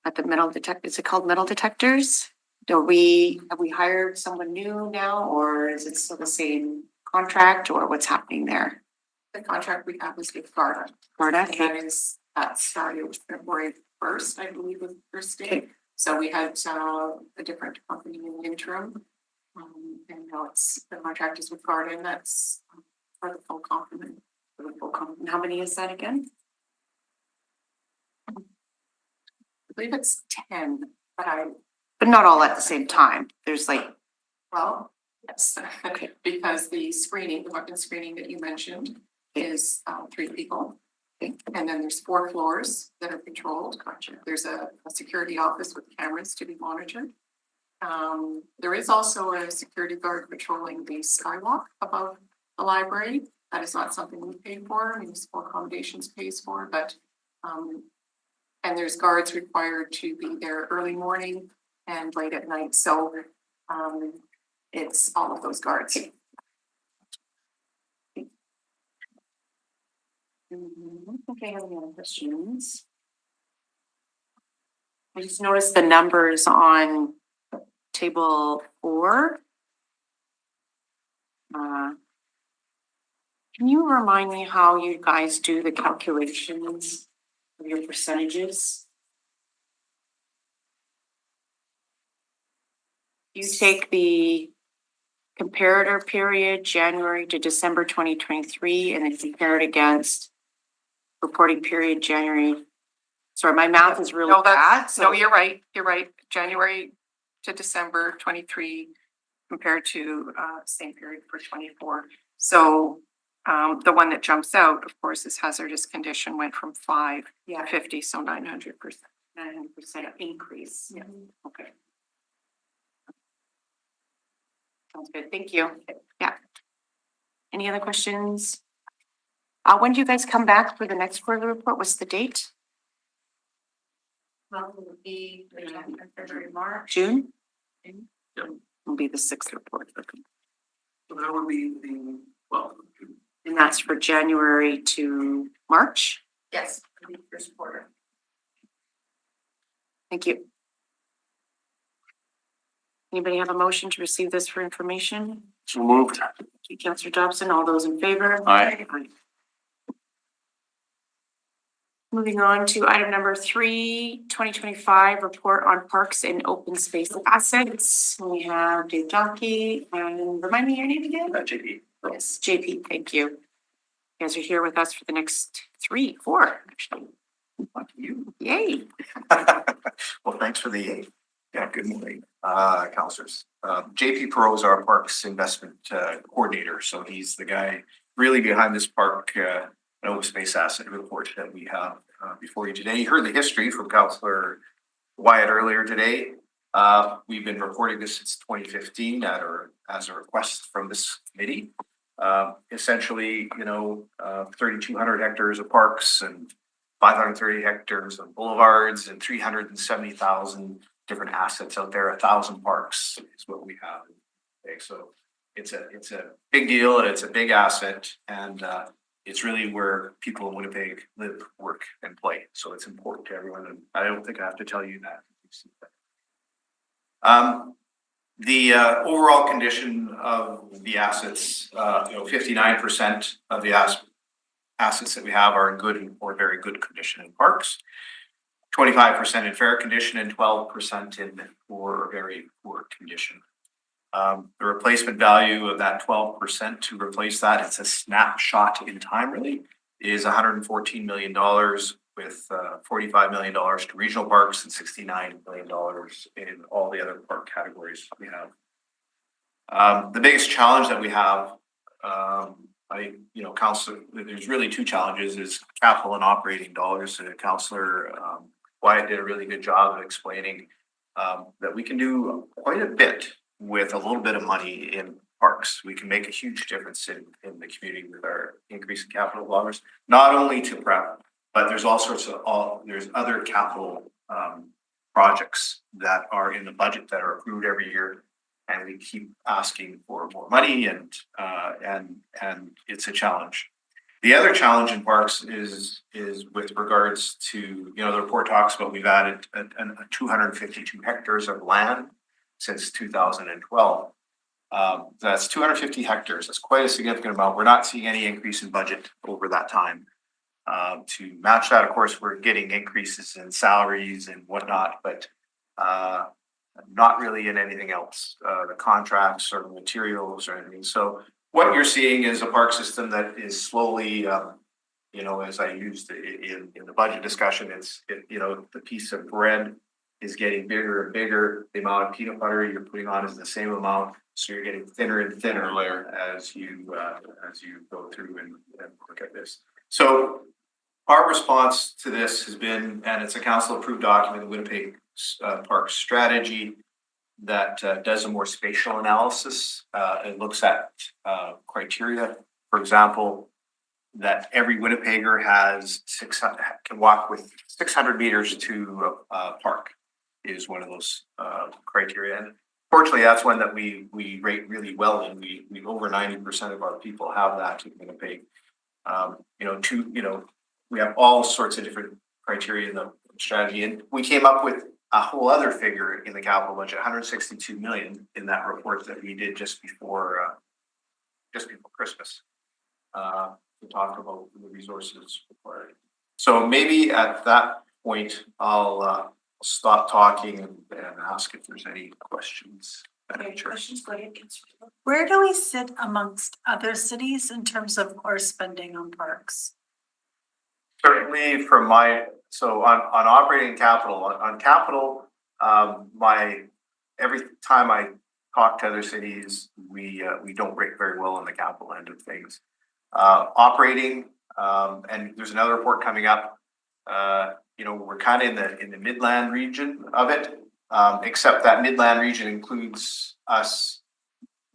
at the metal detect, is it called metal detectors? Have we hired someone new now, or is it still the same contract, or what's happening there? The contract we have is with Garda. Garda, And that okay, is, that started February 1st, I believe, was the first day. Okay. So we had a different company in the interim. And now the contract is with Garda, and that's for the full complement. for the full complement. How many is that again? I believe it's 10, but But not all at the same time. There's like, well, yes. Okay. Because the screening, the weapon screening that you mentioned is 3 people. Okay. And then there's 4 floors that are patrolled. Gotcha. There's a security office with cameras to be monitored. There is also a security guard patrolling the skywalk above the library. That is not something we pay for, municipal accommodations pays for, but and there's guards required to be there early morning and late at night. So it's all of those guards. I don't think I have any other questions. I just noticed the numbers on table 4. Can you remind me how you guys do the calculations of your percentages? You take the comparator period, January to December 2023, and then compare it against reporting period, January. Sorry, my math is really No, bad. that's, no, you're right, January to December 23 compared to, same period for 24. So, the one that jumps out, of course, is hazardous condition went from 5 to 50, so 900%, 900% increase. Yeah, okay. Sounds good, thank you. Yeah. Any other questions? When do you guys come back for the next quarterly report? What's the date? Well, it would be February, March. June? Yep. Will be the 6th report. So that would be the, well, And that's for January to March? Yes, it'll be first quarter. Thank you. Anybody have a motion to receive this for information? So moved. Councillor Dobson, all those in favor? Aye. Moving on to item number 3, 2025 report on parks and open space assets. We have Dave Donkey and remind me your name again? JP. Yes, JP, thank you. You guys are here with us for the next 3, 4, actually. Lucky you. Yay. Well, thanks for the, good morning, councilors. JP Perot is our Parks Investment Coordinator, so he's the guy really behind this park and open space asset report that we have before you today. You heard the history from Councillor Wyatt earlier today. We've been reporting this since 2015 as a request from this committee. Essentially, 3,200 hectares of parks and 530 hectares of boulevards and 370,000 different assets out there. 1,000 parks is what we have. Okay, so it's a big deal and it's a big asset, and it's really where people in Winnipeg live, work, and play. So it's important to everyone, and I don't think I have to tell you that. The overall condition of the assets, 59% of the assets that we have are in good or very good condition in parks, 25% in fair condition, and 12% in poor or very poor condition. The replacement value of that 12% to replace that, it's a snapshot in time really, is $114 million with $45 million to regional parks and $69 million in all the other park categories we have. The biggest challenge that we have, Councillor, there's really 2 challenges, is capital and operating dollars. Councillor Wyatt did a really good job of explaining that we can do quite a bit with a little bit of money in parks. We can make a huge difference in the community with our increase in capital dollars, not only to prep, but there's there's other capital projects that are in the budget that are approved every year, and we keep asking for more money, and it's a challenge. The other challenge in parks is with regards to, the report talks about we've added 252 hectares of land since 2012. That's 250 hectares. That's quite a significant amount. We're not seeing any increase in budget over that time. To match that, of course, we're getting increases in salaries and whatnot, but not really in anything else, the contracts or the materials or anything. So what you're seeing is a park system that is slowly, as I used in the budget discussion, the piece of bread is getting bigger and bigger. The amount of peanut butter you're putting on is the same amount, so you're getting thinner and thinner layer as you go through and look at this. So our response to this has been, and it's a council approved document, the Winnipeg Park Strategy, that does a more spatial analysis. It looks at criteria, for example, that every Winnipegger can walk with 600 meters to a park is one of those criteria. And fortunately, that's one that we rate really well, and we over 90% of our people have that in Winnipeg. we have all sorts of different criteria in the strategy, and we came up with a whole other figure in the capital budget, 162 million in that report that we did just before Christmas. To talk about the resources required. So maybe at that point, I'll stop talking and ask if there's any questions. Questions, go ahead, Councillor. Where do we sit amongst other cities in terms of our spending on parks? Certainly from so on operating capital, on capital, every time I talk to other cities, we don't rate very well on the capital end of things. Operating, and there's another report coming up, we're kind of in the Midland region of it, except that Midland region includes us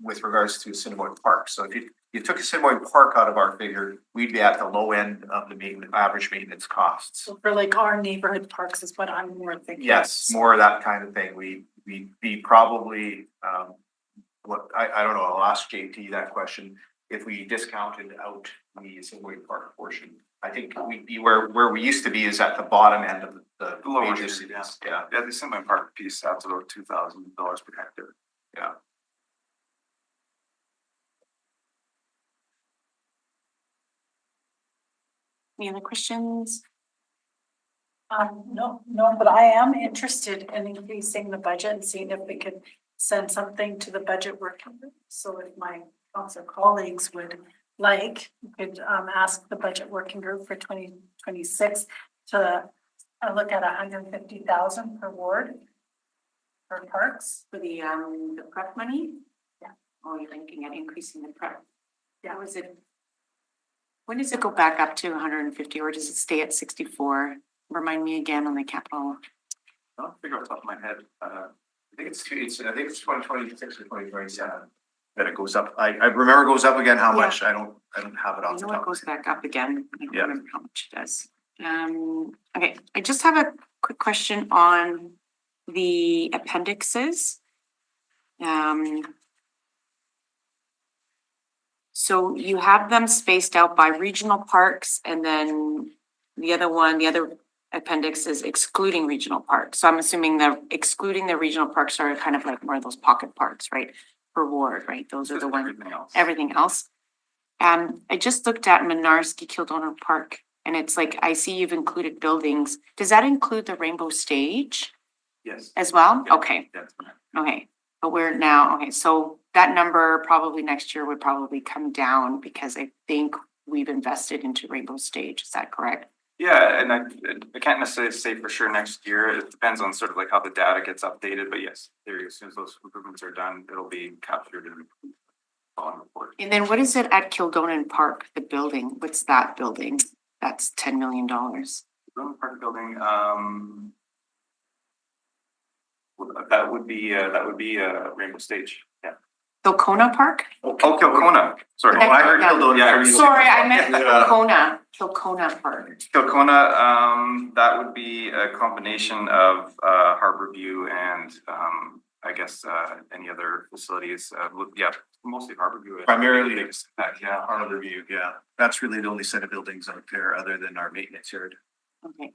with regards to Assiniboine Park. So if you took Assiniboine Park out of our figure, we'd be at the low end of the average maintenance costs. So for like our neighborhood parks is what I'm more thinking. Yes, more of that kind of thing. We'd be probably, I don't know, I'll ask JT that question. If we discounted out the Assiniboine Park portion, I think we'd be where we used to be is at the bottom end of the lower major tier, cities. yeah, the Assiniboine Park piece, that's about $2,000 per hectare. Yeah. Any other questions? No, but I am interested in increasing the budget and seeing if we could send something to the budget working group. So if my council colleagues would like, we could ask the budget working group for 2026 to look at 150,000 per ward for parks. For the prep money? Yeah. Oh, you're looking at increasing the prep. Yeah. Was it? When does it go back up to 150 or does it stay at 64? Remind me again on the capital. I don't figure off the top of my head. I think it's 2026 or 2027 that it goes up. I remember it goes up again. How much? I don't have it I off the know top. it goes back up again. I don't Yeah. remember how much it does. Okay, I just have a quick question on the appendixes. So you have them spaced out by regional parks and then the other appendix is excluding regional parks. So I'm assuming that excluding the regional parks are kind of like more of those pocket parks, right? Per ward, right? Those are the ones, everything else. I just looked at Menarski Kildonan Park and it's like, I see you've included buildings. Does that include the Rainbow Stage Yes. as well? Yeah. Okay, That's okay. But we're now, okay, so that number probably next year would probably come down because I think we've invested into Rainbow Stage. Is that correct? Yeah, and I can't necessarily say for sure next year. It depends on sort of like how the data gets updated, but yes, there, as soon as those improvements are done, it'll be captured in the following report. And then what is it at Kildonan Park, the building? What's that building? That's $10 million. Kildonan Park building, that would be Rainbow Stage, yeah. Kilcona Park? Oh, Kilcona, sorry. Okay. I heard Yeah. Kildonan. Yeah. Sorry, I meant Yeah. Kilcona Park. Kilcona, that would be a combination of Harborview and I guess any other facilities. Yeah, mostly Harborview. Primarily. Yeah. Harborview, yeah. That's really the only set of buildings out there other than our maintenance yard. Okay.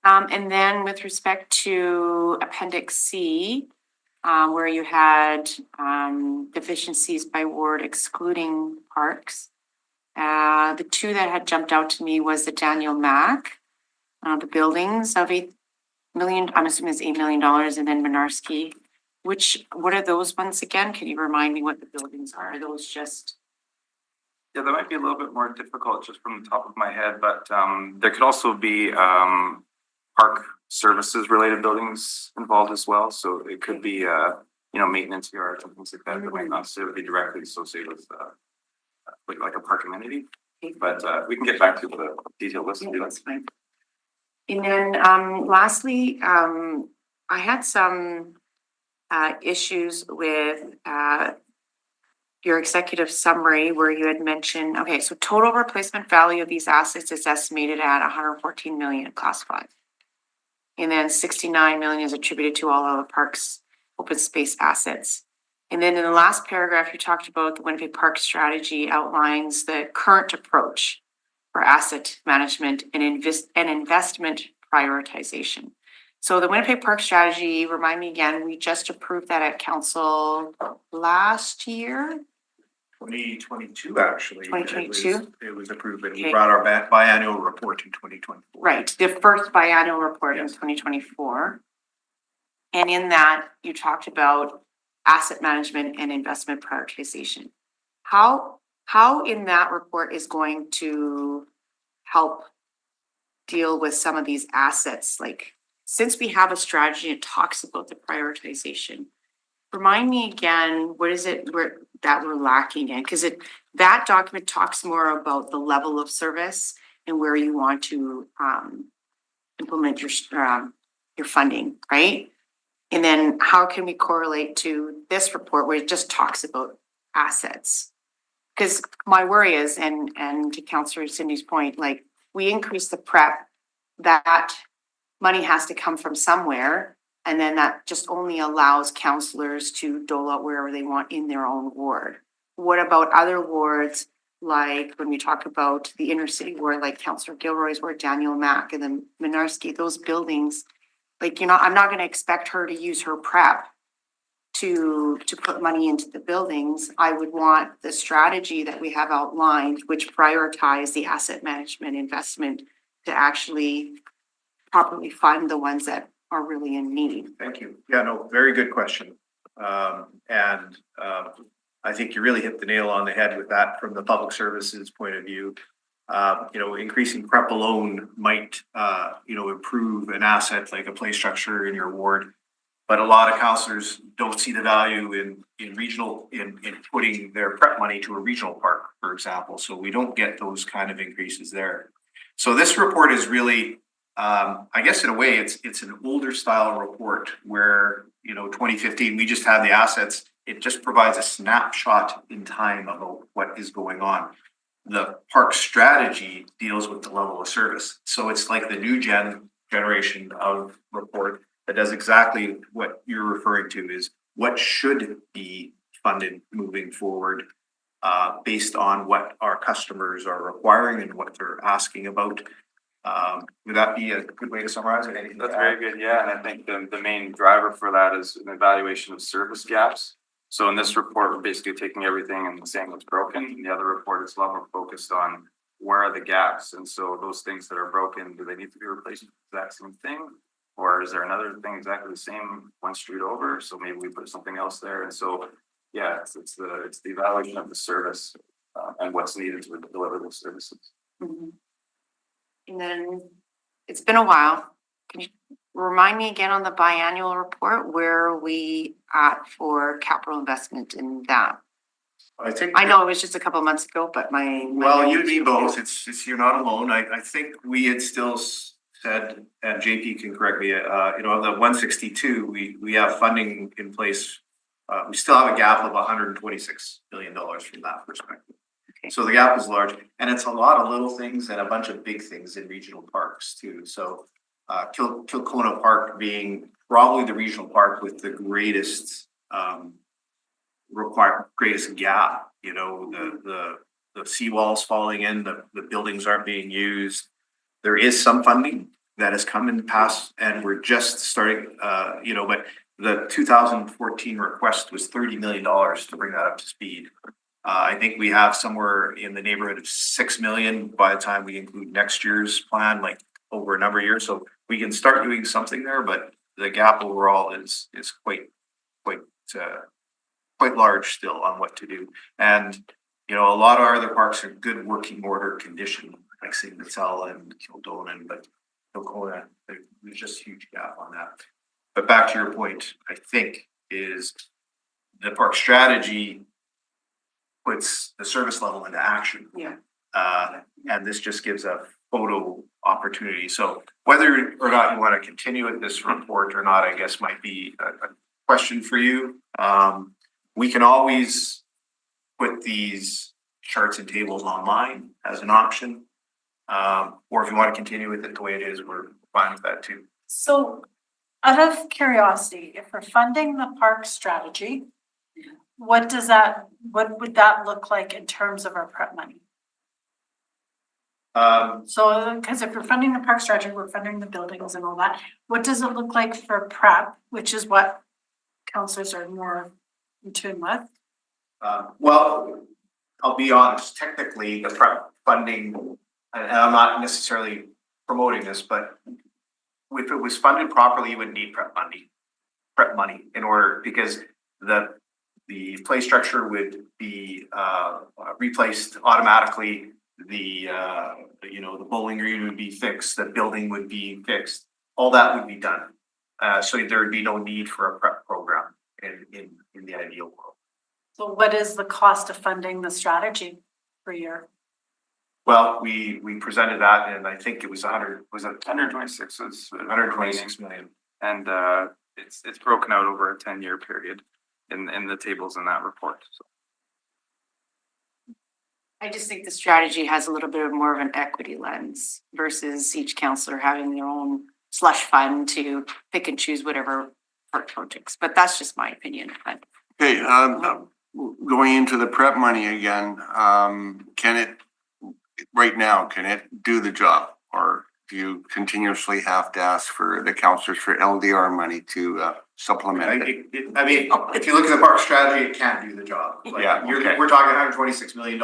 And then with respect to Appendix C, where you had deficiencies by ward excluding parks. The two that had jumped out to me was the Daniel Mack, the buildings of $8 million, I'm assuming it's $8 million, and then Menarski. What are those ones again? Can you remind me what the buildings are? Are those just? Yeah, that might be a little bit more difficult just from the top of my head, but there could also be park services related buildings involved as well. So it could be maintenance yards and things like that that might not necessarily be directly associated with like a park amenity. But we can get back to the detailed list. Yeah, that's fine. And then lastly, I had some issues with your executive summary where you had mentioned, okay, so total replacement value of these assets is estimated at 114 million classified. And then 69 million is attributed to all other parks, open space assets. And then in the last paragraph, you talked about the Winnipeg Park strategy outlines the current approach for asset management and investment prioritization. So the Winnipeg Park Strategy, remind me again, we just approved that at council last year. 2022, actually. 2022? It was approved, and Okay. we brought our biannual report in 2024. Right, the first biannual report in Yes. 2024. And in that, you talked about asset management and investment prioritization. How in that report is going to help deal with some of these assets? Like, since we have a strategy, it talks about the prioritization. Remind me again, what is it that we're lacking in? Because that document talks more about the level of service and where you want to implement your funding, right? And then how can we correlate to this report where it just talks about assets? Because my worry is, and to Councillor Cindy's point, like, we increase the prep, that money has to come from somewhere. And then that just only allows councillors to dole out wherever they want in their own ward. What about other wards, like when we talk about the inner city ward, like Councillor Gilroy's ward, Daniel Mack, and then Minarski, those buildings, like, I'm not gonna expect her to use her prep to put money into the buildings. I would want the strategy that we have outlined, which prioritize the asset management investment, to actually properly fund the ones that are really in need. Thank you. Yeah, no, very good question. I think you really hit the nail on the head with that from the public services point of view. Increasing prep alone might, improve an asset like a play structure in your ward. But a lot of councillors don't see the value in putting their prep money to a regional park, for example. So we don't get those kind of increases there. So this report is really, I guess in a way, it's an older style report where, 2015, we just had the assets. It just provides a snapshot in time of what is going on. The park strategy deals with the level of service. So it's like the new generation of report that does exactly what you're referring to, is what should be funded moving forward based on what our customers are requiring and what they're asking about. Would that be a good way to summarize it? Anything to That's add? very good, yeah, and I think the main driver for that is an evaluation of service gaps. So in this report, we're basically taking everything and saying what's broken. In the other report is a lot more focused on where are the gaps, and so those things that are broken, do they need to be replaced with the exact same thing? Or is there another thing exactly the same one street over? So maybe we put something else there, and so, yeah, it's the evaluation of the service and what's needed to deliver those services. Mhm. And then, it's been a while. Can you remind me again on the biannual report, where are we at for capital investment in that? I know it was just a couple of months ago, but Well, you and me both. It's you're not alone. I think we had still said, and JP can correct me, of the 162, we have funding in place. We still have a gap of $126 million from that perspective. Okay. So the gap is large, and it's a lot of little things and a bunch of big things in regional parks too. So Kilcona Park being probably the regional park with the greatest gap. The seawalls falling in, the buildings aren't being used. There is some funding that has come in the past, and we're just starting, but the 2014 request was $30 million to bring that up to speed. I think we have somewhere in the neighborhood of 6 million by the time we include next year's plan, like over a number of years. So we can start doing something there, but the gap overall is quite large still on what to do. And a lot of our other parks are good working order condition, like St. Vital and Kildonan, but Kilcona, there's just a huge gap on that. But back to your point, I think, is the park strategy puts the service level into action. Yeah. And this just gives a photo opportunity. So whether or not you want to continue with this report or not, I guess might be a question for you. We can always put these charts and tables online as an option. Or if you want to continue with it the way it is, we're fine with that too. So out of curiosity, if we're funding the park strategy, what would that look like in terms of our prep money? So, because if we're funding the park strategy, we're funding the buildings and all that, what does it look like for prep, which is what councillors are more in tune with? Well, I'll be honest, technically, the prep funding, and I'm not necessarily promoting this, but if it was funded properly, you would need prep money in order, because the play structure would be replaced automatically. The the bowling green would be fixed, the building would be fixed, all that would be done. So there would be no need for a prep program in the ideal world. So what is the cost of funding the strategy per year? Well, we presented that, and I think it was 126 is 126 million. and it's broken out over a 10-year period in the tables in that report. So I just think the strategy has a little bit more of an equity lens versus each counselor having their own slush fund to pick and choose whatever park projects, but that's just my opinion. But Okay, going into the prep money again, can it, right now, can it do the job? Or do you continuously have to ask for the counselors for LDR money to supplement it? I mean, if you look at the park strategy, it can't do the job. Like, Yeah, okay. We're talking $126 million,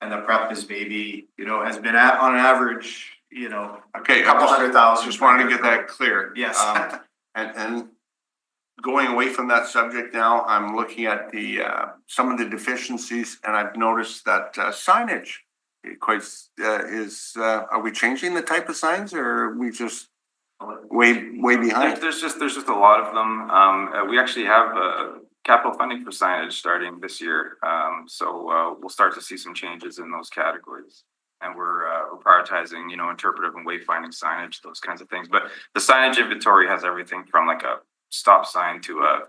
and the prep is maybe, has been at, on average, Okay, a couple $100,000. just wanted to get that clear. Yes. And going away from that subject now, I'm looking at the some of the deficiencies, and I've noticed that signage are we changing the type of signs, or are we just way behind? there's just a lot of them. We actually have capital funding for signage starting this year. So we'll start to see some changes in those categories. And we're prioritizing, interpretive and wayfinding signage, those kinds of things. But the signage inventory has everything from like a stop sign to a,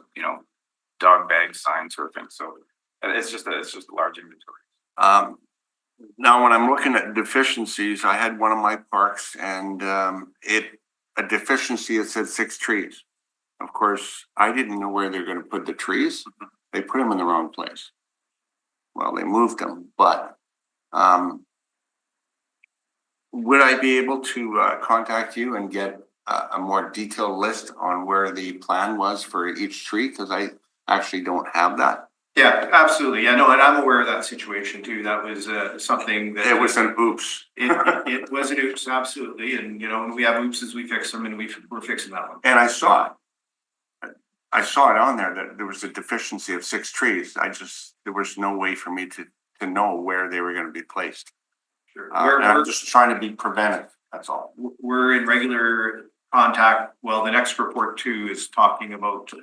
dog bag sign sort of thing. So it's just a large inventory. Now, when I'm looking at deficiencies, I had one of my parks and a deficiency, it said 6 trees. Of course, I didn't know where they're gonna put the trees. They put them in the wrong place. Well, they moved them, but would I be able to contact you and get a more detailed list on where the plan was for each tree? Because I actually don't have that. Yeah, absolutely. Yeah, no, and I'm aware of that situation too. That was something that. It was an oops. It was an oops, absolutely. And, when we have oopses, we fix them, and we're fixing that one. And I saw it. I saw it on there that there was a deficiency of 6 trees. There was no way for me to know where they were gonna be placed. Sure. And I'm just trying to be preventive, that's all. We're in regular contact. Well, the next report too is talking about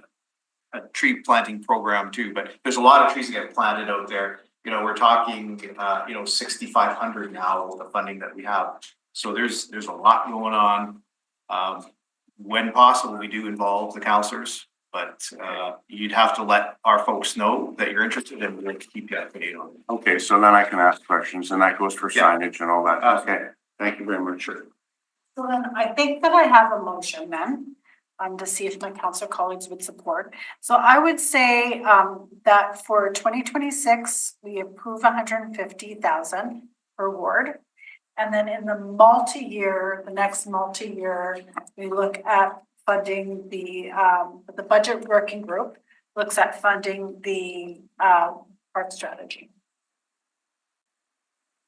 a tree planting program too, but there's a lot of trees that get planted out there. We're talking, 6,500 now with the funding that we have. So there's a lot going on. When possible, we do involve the counselors, but you'd have to let our folks know that you're interested, and we'd like to keep you updated on it. Okay, so then I can ask questions, and that goes for Yeah. signage and all that. Absolutely. Okay, thank you very much. So then I think that I have a motion then, to see if my council colleagues would support. So I would say, that for 2026, we approve 150,000 per ward. And then in the next multi-year, we look at funding the budget working group looks at funding the, park strategy.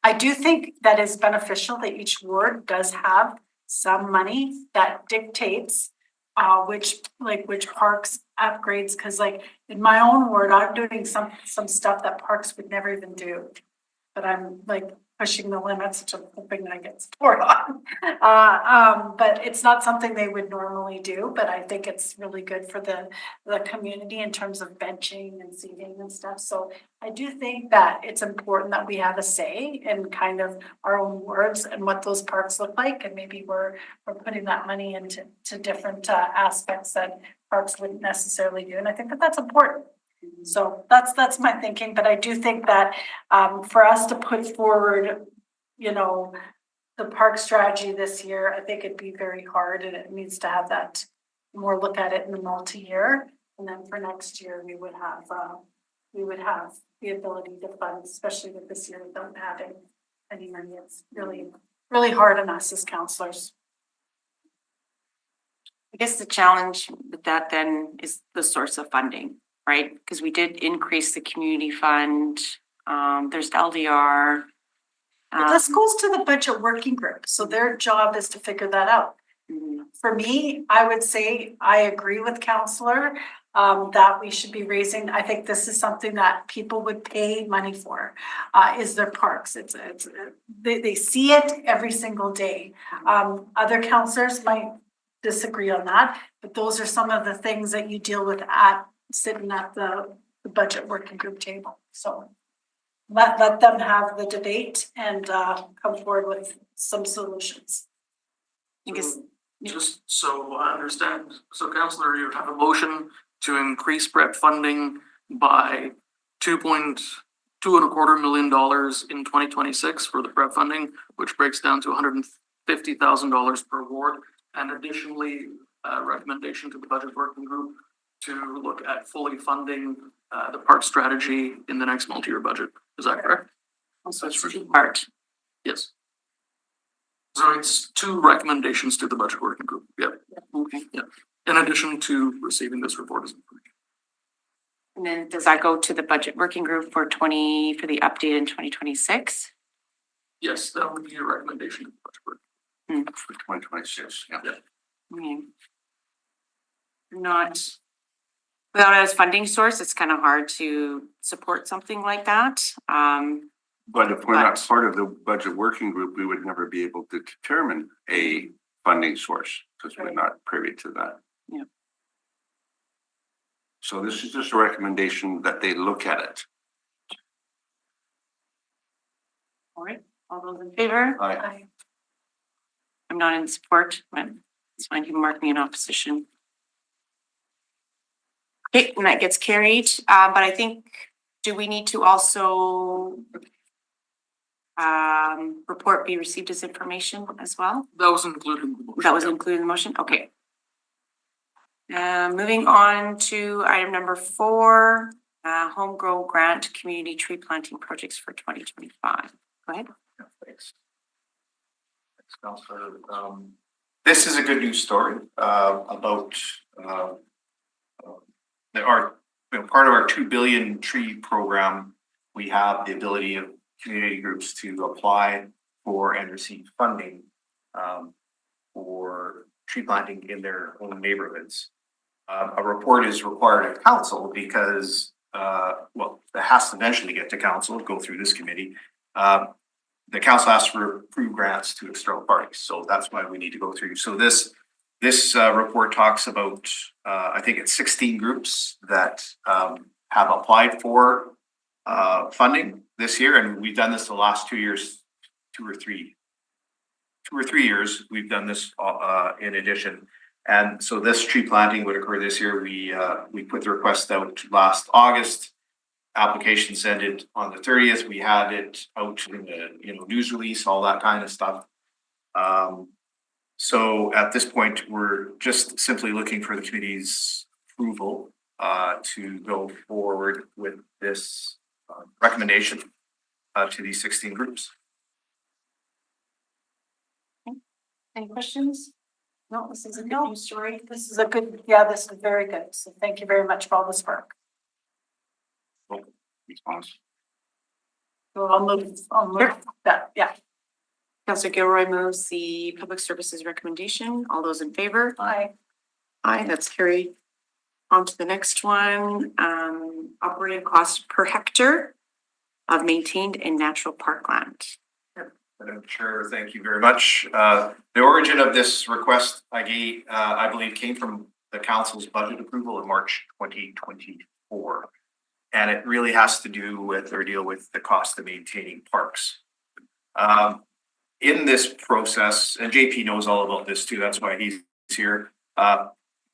I do think that is beneficial that each ward does have some money that dictates which parks upgrades, because like in my own ward, I'm doing some stuff that parks would never even do. But I'm like pushing the limits, which I'm hoping that I get support on. But it's not something they would normally do, but I think it's really good for the community in terms of benching and seating and stuff. So I do think that it's important that we have a say in kind of our own wards and what those parks look like, and maybe we're putting that money into different aspects that parks wouldn't necessarily do, and I think that that's important. So that's my thinking, but I do think that for us to put forward, the park strategy this year, I think it'd be very hard, and it needs to have that more look at it in the multi-year, and then for next year we would have the ability to fund, especially with this year without having any money. It's really really hard on us as counselors. I guess the challenge with that then is the source of funding, right? Because we did increase the community fund. There's LDR. This goes to the budget working group, so their job is to figure that out. Mhm. For me, I would say I agree with Counselor that we should be raising, I think this is something that people would pay money for, is their parks. They see it every single day. Other counselors might disagree on that, but those are some of the things that you deal with at sitting at the budget working group table. So let them have the debate and come forward with some solutions. I guess, Just so I understand, so Councillor, you have a motion to increase prep funding by $2.25 million in 2026 for the prep funding, which breaks down to $150,000 per ward. And additionally, recommendation to the budget working group to look at fully funding the park strategy in the next multi-year budget. Is that correct? also it's two-part. Yes. So it's two recommendations to the budget working group. Yep. Okay. Yep. In addition to receiving this report as information. And then does that go to the budget working group for the update in 2026? Yes, that would be a recommendation to the budget working. For 2026, yeah. Not, without it as funding source, it's kind of hard to support something like that. But if we're not But- part of the budget working group, we would never be able to determine a funding source because we're Right. not privy to that. Yeah. So this is just a recommendation that they look at it. All right, all those in favor? I'm not in support, but it's fine, you can mark me in opposition. Okay, and that gets carried, but I think, do we need to also report be received as information as well? That was included in the motion. That was yeah. included in the motion, okay. Moving on to item number 4, homegrown grant community tree planting projects for 2025. Go ahead. Yeah, thanks. Thanks, Counselor. This is a good news story about part of our 2 billion tree program. We have the ability of community groups to apply for and receive funding for tree planting in their own neighborhoods. A report is required of council because it has to eventually get to council, go through this committee. The council has to approve grants to external parties, so that's why we need to go through. So this report talks about, I think it's 16 groups that have applied for funding this year, and we've done this the last 2 years, 2 or 3 years. We've done this in addition, and so this tree planting would occur this year. We put the request out last August. Application sent it on the 30th. We had it out in the news release, all that kind of stuff. So at this point, we're just simply looking for the committee's approval to go forward with this recommendation to these 16 groups. Any questions? No, this is a good No. news story. This is this is very good. So thank you very much for all this work. Response. So I'll move that, yeah. Councillor Gilroy moves the public services recommendation. All those in favor? Aye. Aye, that's carried. On to the next one, operating cost per hectare of maintained and natural parkland. Madam Chair, thank you very much. The origin of this request I believe came from the council's budget approval in March 2024. And it really has to do with or deal with the cost of maintaining parks. In this process, and JP knows all about this too, that's why he's here.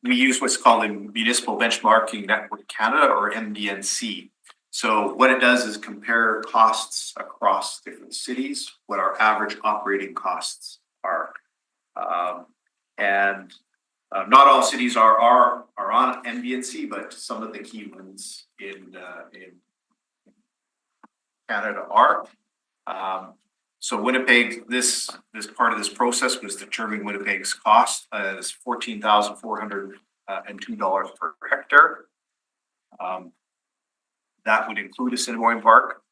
We use what's called the Municipal Benchmarking Network Canada, or MDNC. So what it does is compare costs across different cities, what our average operating costs are. Not all cities are on MDNC, but some of the key ones in Canada are. So Winnipeg, this part of this process was determining Winnipeg's cost as $14,402 per hectare. That would include Assiniboine Park,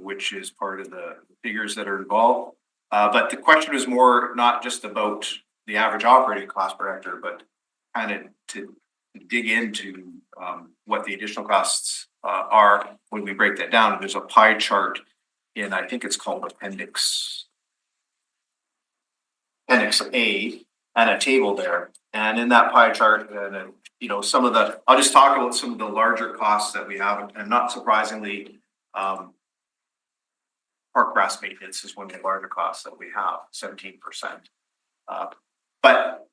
which is part of the figures that are involved. But the question is more not just about the average operating cost per hectare, but kind of to dig into what the additional costs are when we break that down. There's a pie chart in, I think it's called Appendix A, and a table there. And in that pie chart, you know, some of the, I'll just talk about some of the larger costs that we have, and not surprisingly, park grass maintenance is one of the larger costs that we have, 17%. But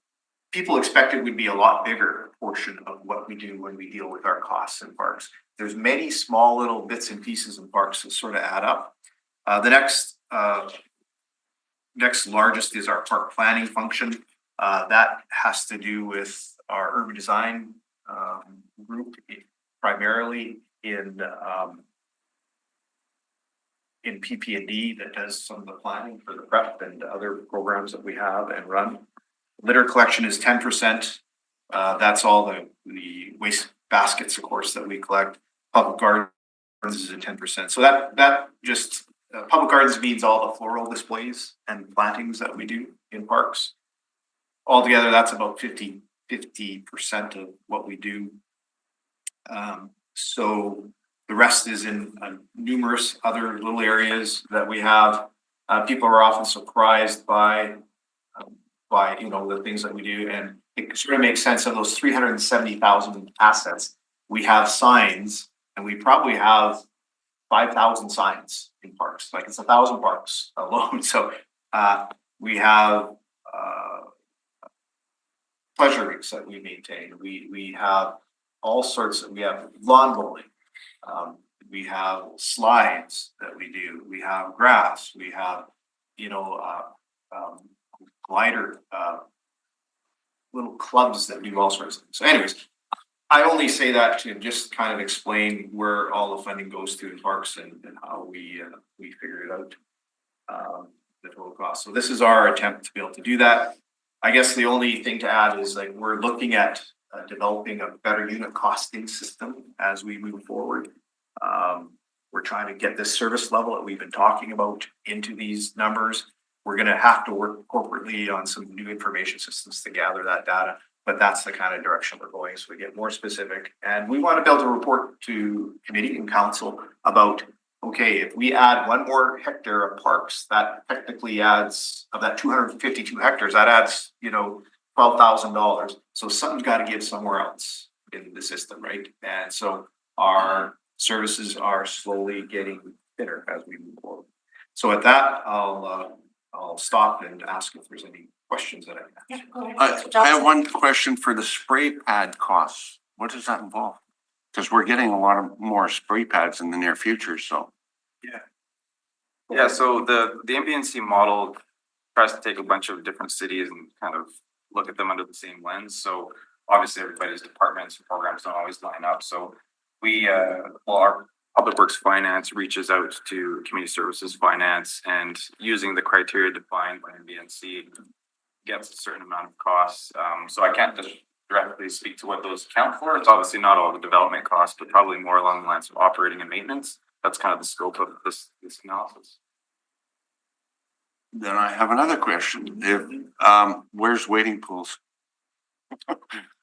people expect it would be a lot bigger portion of what we do when we deal with our costs in parks. There's many small little bits and pieces in parks that sort of add up. The next largest is our park planning function. That has to do with our urban design group, primarily in PP&D, that does some of the planning for the prep and other programs that we have and run. Litter collection is 10%. That's all the waste baskets, of course, that we collect. Public gardens is at 10%. So that just public gardens means all the floral displays and plantings that we do in parks. Altogether, that's about 50% of what we do. So the rest is in numerous other little areas that we have. People are often surprised by you know, the things that we do, and it sort of makes sense of those 370,000 assets. We have signs, and we probably have 5,000 signs in parks. Like, it's 1,000 parks alone. So we have pleasure routes that we maintain. We have all sorts of, we have lawn bowling. We have slides that we do. We have grass. We have, you know, glider, little clubs that do all sorts of things. So anyways, I only say that to just kind of explain where all the funding goes to in parks and how we figure it out, the total cost. So this is our attempt to be able to do that. I guess the only thing to add is, like, we're looking at developing a better unit costing system as we move forward. We're trying to get this service level that we've been talking about into these numbers. We're going to have to work corporately on some new information systems to gather that data, but that's the kind of direction we're going. So we get more specific, and we want to be able to report to committee and council about, okay, if we add one more hectare of parks, that technically adds, of that 252 hectares, that adds, you know, $12,000. So something's got to give somewhere else in the system, right? And so our services are slowly getting thinner as we move forward. So at that, I'll stop and ask if there's any questions that I can ask. I have one question for the spray pad costs. What does that involve? Because we're getting a lot of more spray pads in the near future, so. Yeah, so the MBNC model tries to take a bunch of different cities and kind of look at them under the same lens. So obviously everybody's departments and programs don't always line up. So our Public Works Finance reaches out to Community Services Finance, and using the criteria defined by MBNC gets a certain amount of costs. So I can't just directly speak to what those account for. It's obviously not all the development costs, but probably more along the lines of operating and maintenance. That's kind of the scope of this analysis. Then I have another question. If where's wading pools?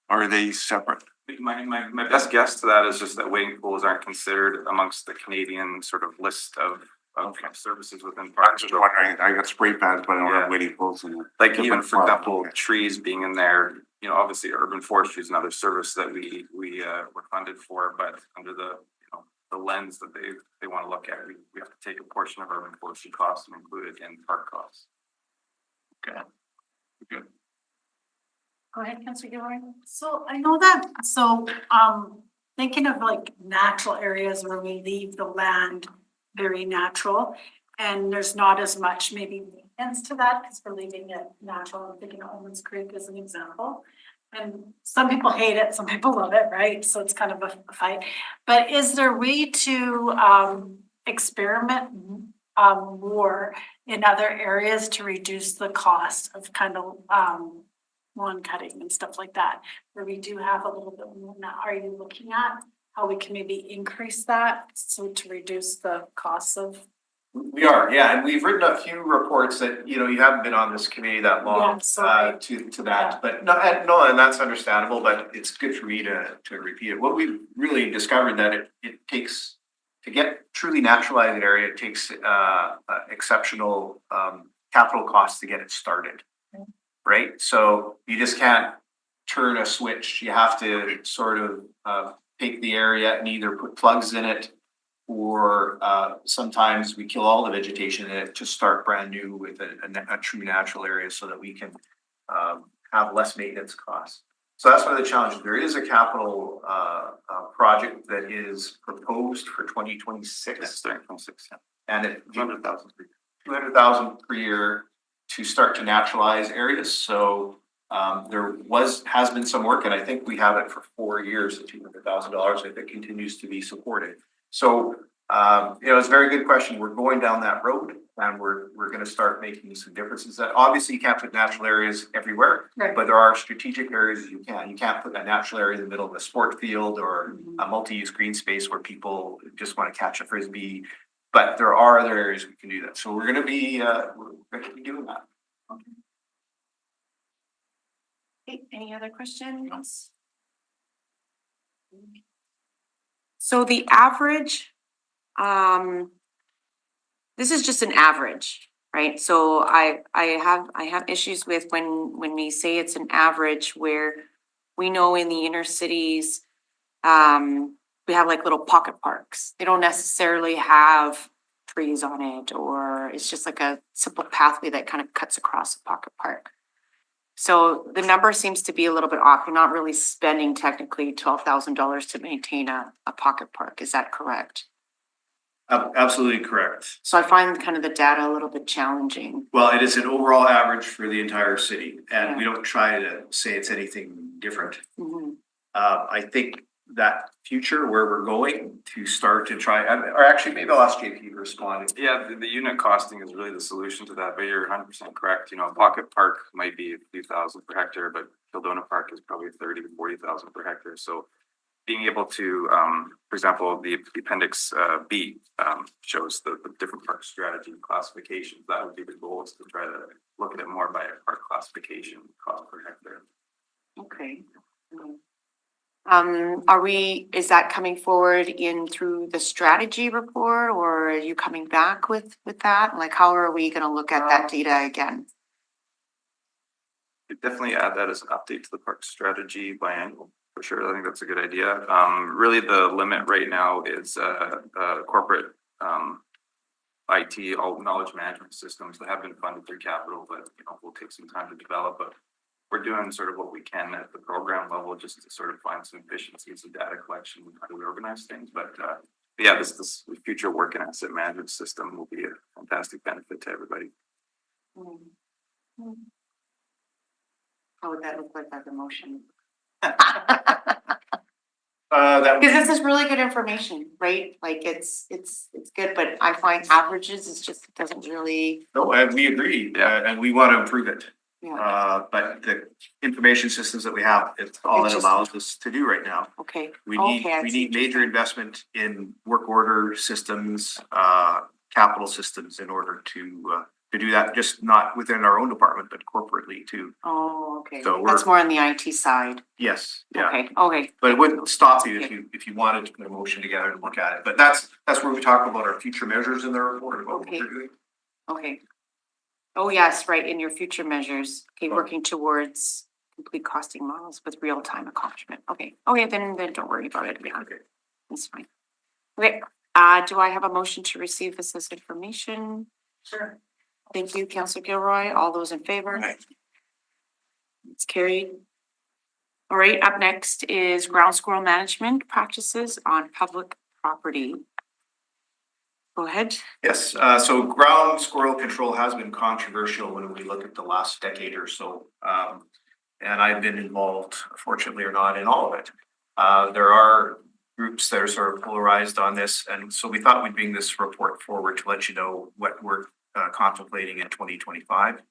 Are they separate? My best guess to that is just that wading pools aren't considered amongst the Canadian sort of list of services within I'm parks. just wondering, I got spray pads, but I don't have wading pools in there. Like, even for example, trees being in there, you know, obviously urban forestry is another service that we were funded for, but under the, you know, the lens that they want to look at, we have to take a portion of urban forestry costs and include it in park costs. Okay. Good. Go ahead, Councilor Gilroy. So I know that, thinking of like natural areas where we leave the land very natural, and there's not as much maybe maintenance to that because we're leaving it natural. I'm thinking of Owens Creek as an example. And some people hate it, some people love it, right? So it's kind of a fight. But is there a way to experiment more in other areas to reduce the cost of kind of lawn cutting and stuff like that, where we do have a little bit more now. Are you looking at how we can maybe increase that so to reduce the costs of? We are, yeah, and we've written a few reports that, you know, you haven't been on this committee that long, Yeah, sorry. to that, but and that's understandable, but it's good for me to repeat it. What we've really discovered that it takes, to get truly naturalized area, it takes, exceptional, capital costs to get it started. Right? So you just can't turn a switch. You have to sort of, take the area and either put plugs in it, or sometimes we kill all the vegetation in it to start brand new with a true natural area so that we can have less maintenance costs. So that's one of the challenges. There is a capital project that is proposed for 2026. Yes, 2026, yeah. And it 200,000. 200,000 per year to start to naturalize areas. So has been some work, and I think we have it for 4 years at $200,000 if it continues to be supported. So, you know, it's a very good question. We're going down that road, and we're going to start making some differences. That obviously you can't put natural areas everywhere, Right. but there are strategic areas you can. You can't put a natural area in the middle of a sport field or a multi-use green space where people just want to catch a frisbee. But there are other areas we can do that. So we're going to be doing that. Okay, any other questions? So the average, this is just an average, right? So I have issues with when we say it's an average where we know in the inner cities, we have like little pocket parks. They don't necessarily have trees on it, or it's just like a simple pathway that kind of cuts across a pocket park. So the number seems to be a little bit off. You're not really spending technically $12,000 to maintain a pocket park. Is that correct? Absolutely correct. So I find kind of the data a little bit challenging. Well, it is an overall average for the entire city, and Yeah. we don't try to say it's anything different. Mhm. I think that future where we're going to start to try, or actually maybe I'll ask JP to respond. Yeah, the unit costing is really the solution to that, but you're 100% correct. You know, a pocket park might be a few thousand per hectare, but Kildona Park is probably 30 to 40,000 per hectare. So being able to, for example, the appendix B shows the different park strategy classifications. That would be the goal, is to try to look at it more by a park classification cost per hectare. Okay. Is that coming forward in through the strategy report, or are you coming back with that? Like, how are we gonna look at that data again? Could definitely add that as an update to the park strategy biannual, for sure. I think that's a good idea. Really the limit right now is corporate IT, all knowledge management systems that have been funded through capital, but you know, will take some time to develop. But we're doing sort of what we can at the program level just to sort of find some efficiencies in data collection and how do we organize things. But yeah, this future work and asset management system will be a fantastic benefit to everybody. How would that look like as a motion? That Because this is really good information, right? Like it's good, but I find averages is just, it doesn't really, no, we agree, and we want to improve it. yeah, But the information systems that we have, it's all It's it just- allows us to do right now. okay. We Okay, I see need what you're major saying. investment in work order systems, capital systems in order to do that, just not within our own department, but corporately too. Oh, okay. So That's more on the IT side. Yes, yeah. Okay. But it wouldn't stop you if you wanted to put a motion together to look at it. But that's where we talk about our future measures in the report, what Okay. we're doing. Okay. Oh, yes, right, in your future measures, okay, working towards complete costing models with real-time accomplishment. Okay, then don't worry about it, yeah, Okay. that's fine. Okay, do I have a motion to receive this as information? Sure. Thank you, Councillor Gilroy. All those in favor? It's carried. All right, up next is ground squirrel management practices on public property. Go ahead. Yes, so ground squirrel control has been controversial when we look at the last decade or so. And I've been involved, fortunately or not, in all of it. There are groups that are sort of polarized on this. And so we thought we'd bring this report forward to let you know what we're contemplating in 2025. In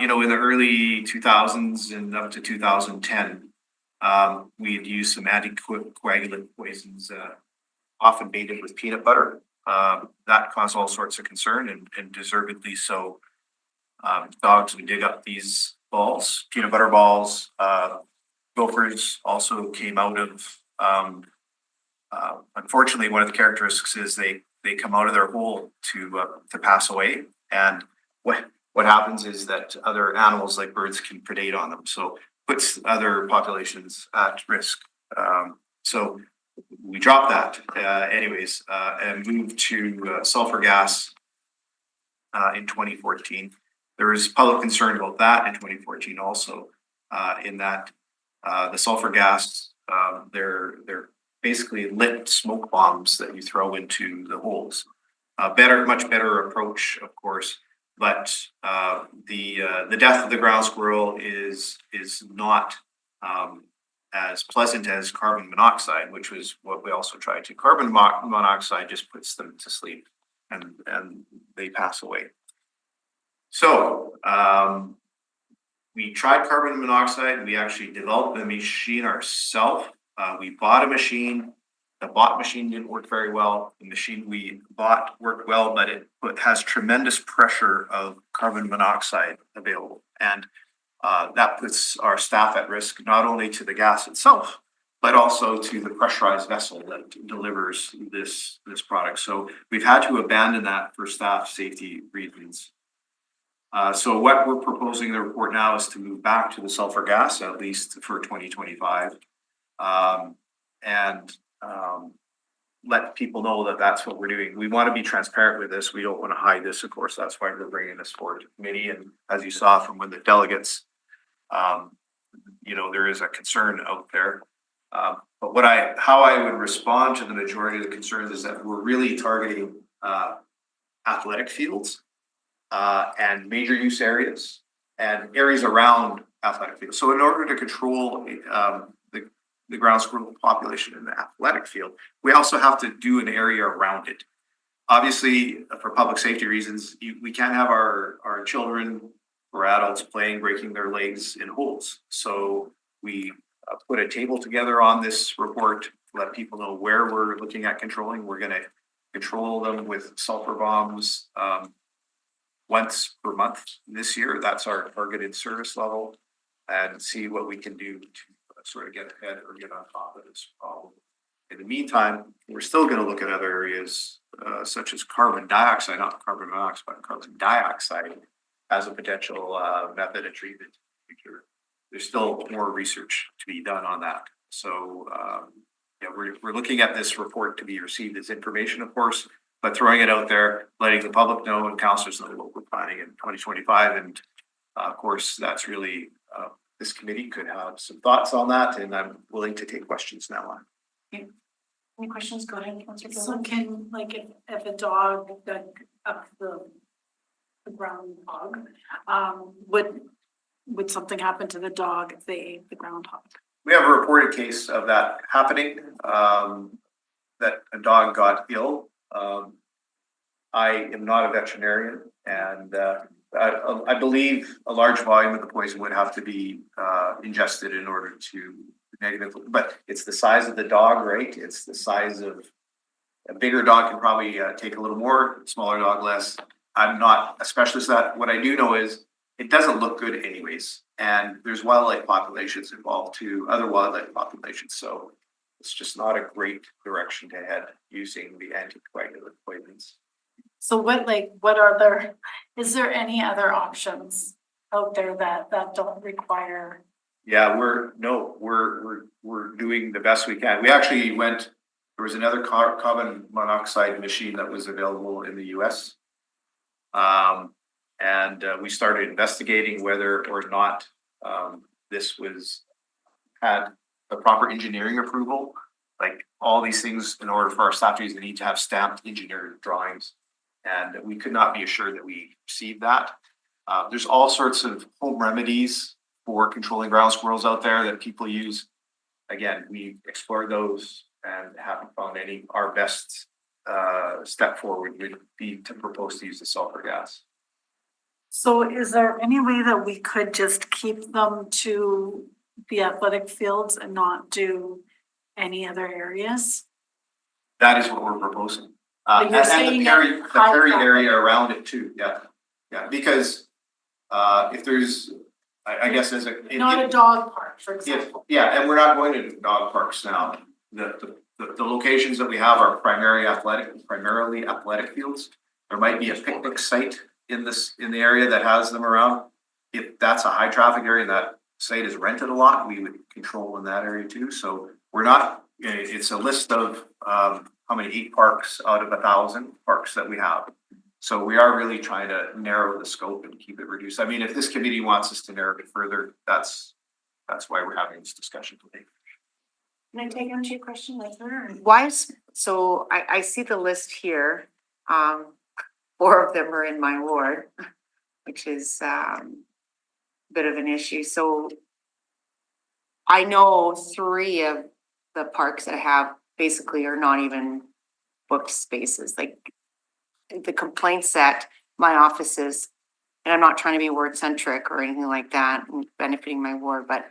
the early 2000s and up to 2010, we had used some anticoagulant poisons, often baited with peanut butter. That caused all sorts of concern and deservedly so. Dogs would dig up these balls, peanut butter balls. Gophers also came out of, unfortunately, one of the characteristics is they come out of their hole to pass away. And what happens is that other animals like birds can predate on them. So puts other populations at risk. So we dropped that anyways, and moved to sulfur gas in 2014. There was public concern about that in 2014 also, in that the sulfur gas, they're basically lit smoke bombs that you throw into the holes. Much better approach, of course, but the death of the ground squirrel is not as pleasant as carbon monoxide, which was what we also tried to. Carbon monoxide just puts them to sleep and they pass away. So we tried carbon monoxide. We actually developed the machine ourselves. We bought a machine. The bought machine didn't work very well. The machine we bought worked well, but it has tremendous pressure of carbon monoxide available. And that puts our staff at risk, not only to the gas itself, but also to the pressurized vessel that delivers this product. So we've had to abandon that for staff safety reasons. So what we're proposing in the report now is to move back to the sulfur gas, at least for 2025, and let people know that that's what we're doing. We want to be transparent with this. We don't want to hide this, of course. That's why we're bringing this forward to committee. And as you saw from when the delegates, there is a concern out there. But how I would respond to the majority of the concerns is that we're really targeting athletic fields and major use areas and areas around athletic fields. So in order to control the ground squirrel population in the athletic field, we also have to do an area around it. Obviously, for public safety reasons, we can't have our children or adults breaking their legs in holes. So we put a table together on this report to let people know where we're looking at controlling. We're going to control them with sulfur bombs once per month this year. That's our targeted service level, and see what we can do to sort of get ahead or get on top of this problem. In the meantime, we're still going to look at other areas such as carbon dioxide, not carbon monoxide, but carbon dioxide as a potential method of treatment in the future. There's still more research to be done on that. So we're looking at this report to be received as information, of course, but throwing it out there, letting the public know and councillors know what we're planning in 2025. And of course, that's really, this committee could have some thoughts on that, and I'm willing to take questions now on. Any questions? Go ahead, Councillor. So can, if a dog dug up the groundhog, would something happen to the dog if they ate the groundhog? We have a reported case of that happening, that a dog got ill. I am not a veterinarian, and I believe a large volume of the poison would have to be ingested in order to negatively, but it's the size of the dog, right? It's the size of a bigger dog can probably take a little more, smaller dog less. I'm not a specialist at that. What I do know is it doesn't look good anyways. And there's wildlife populations involved too, other wildlife populations. So it's just not a great direction to head using the anticoagulant poisons. So is there any other options out there that don't require? Yeah, we're doing the best we can. We actually there was another carbon monoxide machine that was available in the US. And we started investigating whether or not this had the proper engineering approval. Like all these things, in order for our staff to use, they need to have stamped engineered drawings. And we could not be assured that we received that. There's all sorts of home remedies for controlling ground squirrels out there that people use. again, we explored those and haven't found any. Our best step forward would be to propose to use the sulfur gas. So is there any way that we could just keep them to the athletic fields and not do any other areas? That is what we're proposing. But you're And saying the Perry, that the high Perry traffic- area around it too, yeah. Yeah, because if there's, I guess as a. Not a dog park, for If, example. yeah, and we're not going to dog parks now. The locations that we have are primarily athletic fields. There might be a picnic site in the area that has them around. If that's a high traffic area and that site is rented a lot, we would control in that area too. So we're not, it's a list of how many 8 parks out of 1,000 parks that we have. So we are really trying to narrow the scope and keep it reduced. I mean, if this committee wants us to narrow it further, that's why we're having this discussion today. Can I take on to your question later? Why is, so I see the list here, 4 of them are in my ward, which is, bit of an issue, so. I know 3 of the parks that I have basically are not even booked spaces, like. The complaints that my office is, and I'm not trying to be ward centric or anything like that, and benefiting my ward, but.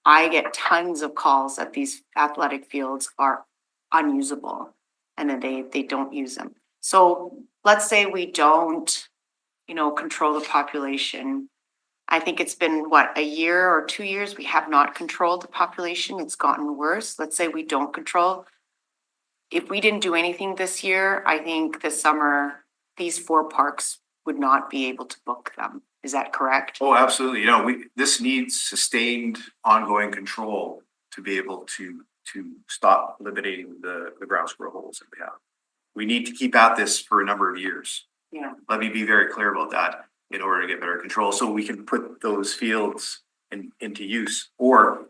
I get tons of calls that these athletic fields are unusable and that they don't use them. So let's say we don't, control the population. I think it's been a year or 2 years, we have not controlled the population. It's gotten worse. Let's say we don't control. If we didn't do anything this year, I think this summer, these 4 parks would not be able to book them. Is that correct? Oh, absolutely. This needs sustained ongoing control to be able to stop eliminating the ground squirrel holes that we have. We need to keep at this for a number of years. Yeah. Let me be very clear about that in order to get better control, so we can put those fields into use, or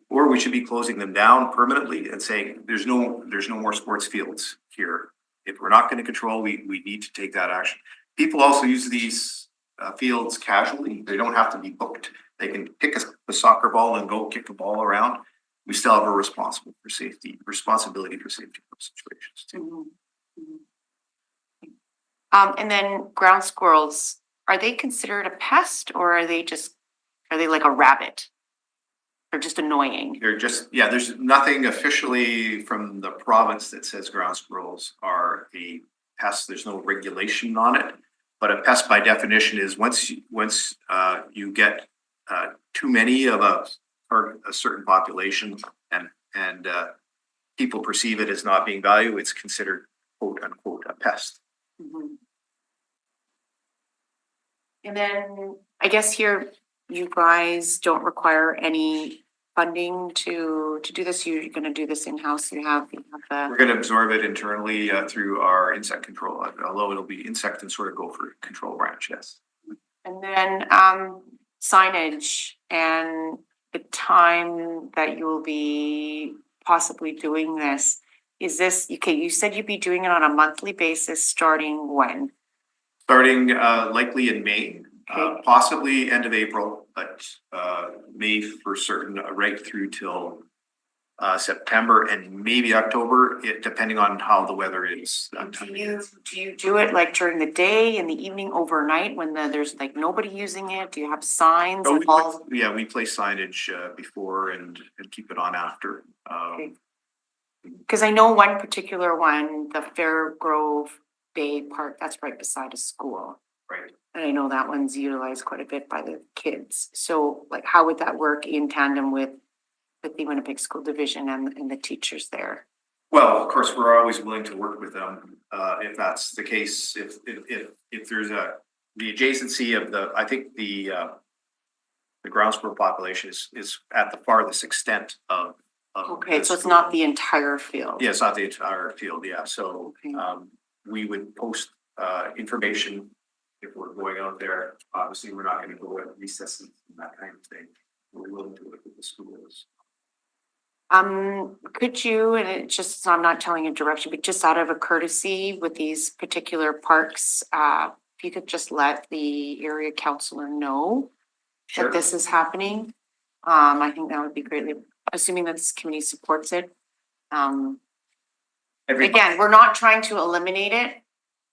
we should be closing them down permanently and saying there's no more sports fields here. If we're not going to control, we need to take that action. People also use these fields casually. They don't have to be booked. They can pick a soccer ball and go kick a ball around. We still have a responsibility for safety in those situations too. And then ground squirrels, are they considered a pest or are they like a rabbit? They're just annoying. They're just, there's nothing officially from the province that says ground squirrels are a pest. There's no regulation on it. But a pest by definition is once you get too many of a certain population and people perceive it as not being valued, it's considered quote unquote a pest. Mhm. And then I guess here you guys don't require any funding to do this. You're going to do this in-house. You have We're going to absorb it internally through our insect control, although it'll be insect and sort of gopher control branch. Yes. And then signage and the time that you will be possibly doing this. Is this, okay, you said you'd be doing it on a monthly basis starting when? Starting likely in May, Okay. possibly end of April, but May for certain, right through till September and maybe October, depending on how the weather is. Do you do it like during the day, in the evening, overnight when there's like nobody using it? Do you have signs Oh, and all? we place signage before and keep it on after. Okay. Because I know one particular one, the Fairgrove Bay Park, that's right beside a school. Right. And I know that one's utilized quite a bit by the kids. So like, how would that work in tandem with the Winnipeg School Division and the teachers there? Well, of course, we're always willing to work with them if that's the case. If there's the adjacency of I think the ground squirrel population is at the farthest extent of. Okay, so it's not the entire field. Yeah, it's not the entire field. Yeah, so Okay. We would post information if we're going out there. Obviously, we're not going to go at recesses and that kind of thing. We're willing to work with the schools. Could you, and it just, I'm not telling you direction, but just out of a courtesy with these particular parks, if you could just let the area councilor know Sure. that this is happening, I think that would be greatly assuming that this committee supports it. Every Again, we're not trying to eliminate it.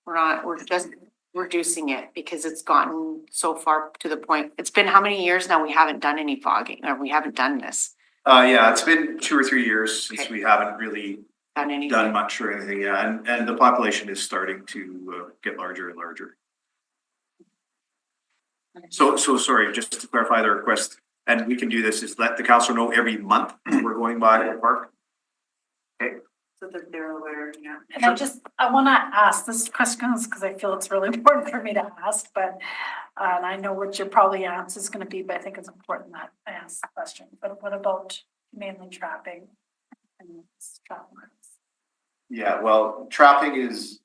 We're just reducing it because it's gotten so far to the point. It's been how many years now we haven't done any fogging, or we haven't done this, Yeah, it's been 2 or 3 years since Okay. we haven't really done anything. done much or anything, yeah, and the population is starting to get larger and larger. So sorry, just to clarify the request, and we can do this, is let the council know every month we're going by the park. So that they're aware, yeah. And I wanna ask this question because I feel it's really important for me to ask, but, and I know what your probably answer is gonna be, but I think it's important that I ask the question. But what about mainly trapping and trap marks? Yeah, well, trapping is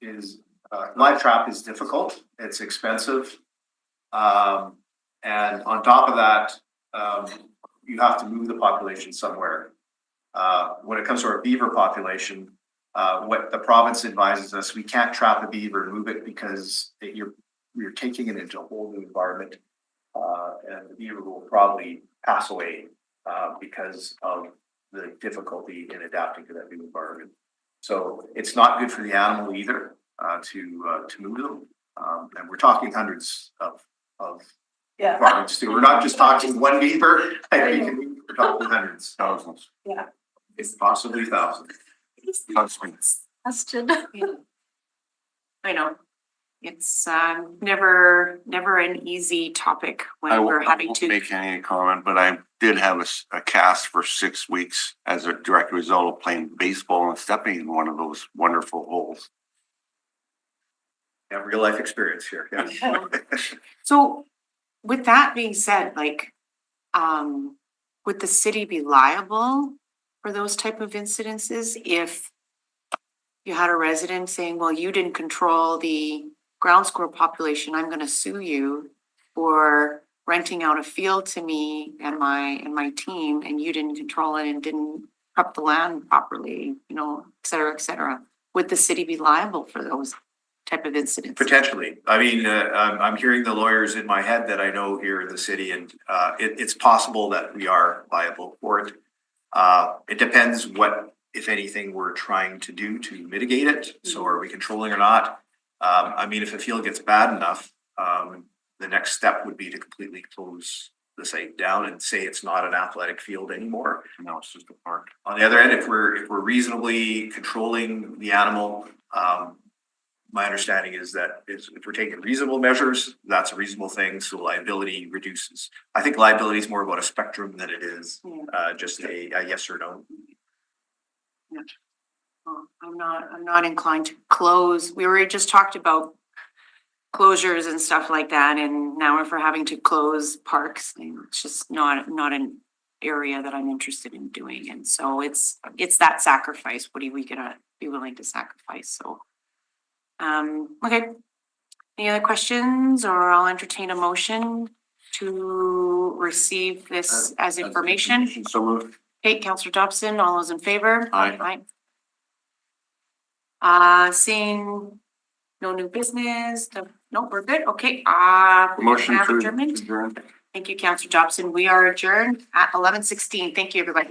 live trap is difficult, it's expensive. And on top of that, you have to move the population somewhere. When it comes to our beaver population, what the province advises us, we can't trap a beaver and move it because you're taking it into a whole new environment. And the beaver will probably pass away, because of the difficulty in adapting to that new environment. So it's not good for the animal either, to move them. And we're talking hundreds of Yeah, varmints too. We're not just talking one beaver, we're talking hundreds, Thousands. if possibly thousands. question. I know. It's never an easy topic I when we're having won't to. make any comment, but I did have a cast for 6 weeks as a direct result of playing baseball and stepping in one of those wonderful holes. Have real life experience here, yeah. So with that being said, like, would the city be liable for those type of incidences if you had a resident saying, well, you didn't control the ground squirrel population, I'm gonna sue you for renting out a field to me and my team, and you didn't control it and didn't prep the land properly, you know, et cetera, et cetera. Would the city be liable for those type of incidents? Potentially. I mean, I'm hearing the lawyers in my head that I know here in the city, and it's possible that we are liable for it. It depends what, if anything, we're trying to do to mitigate it. So are we controlling or not? I mean, if a field gets bad enough, the next step would be to completely close the site down and say it's not an athletic field anymore. No, it's just a park. On the other end, if we're reasonably controlling the animal, my understanding is that if we're taking reasonable measures, that's a reasonable thing, so liability reduces. I think liability is more about a spectrum than it is just a yes or no. Well, I'm not inclined to close. We already just talked about closures and stuff like that, and now if we're having to close parks, it's just not an area that I'm interested in doing. And so it's that sacrifice. What are we gonna be willing to sacrifice? So, okay. Any other questions, or I'll entertain a motion to receive this as information. So moved. Okay, Councillor Dobson, all those in favor? Aye. Seeing no new business, no, we're good, okay, Motion have to adjournment. adjourn. Thank you, Councillor Dobson, we are adjourned at 11:16, thank you, everybody.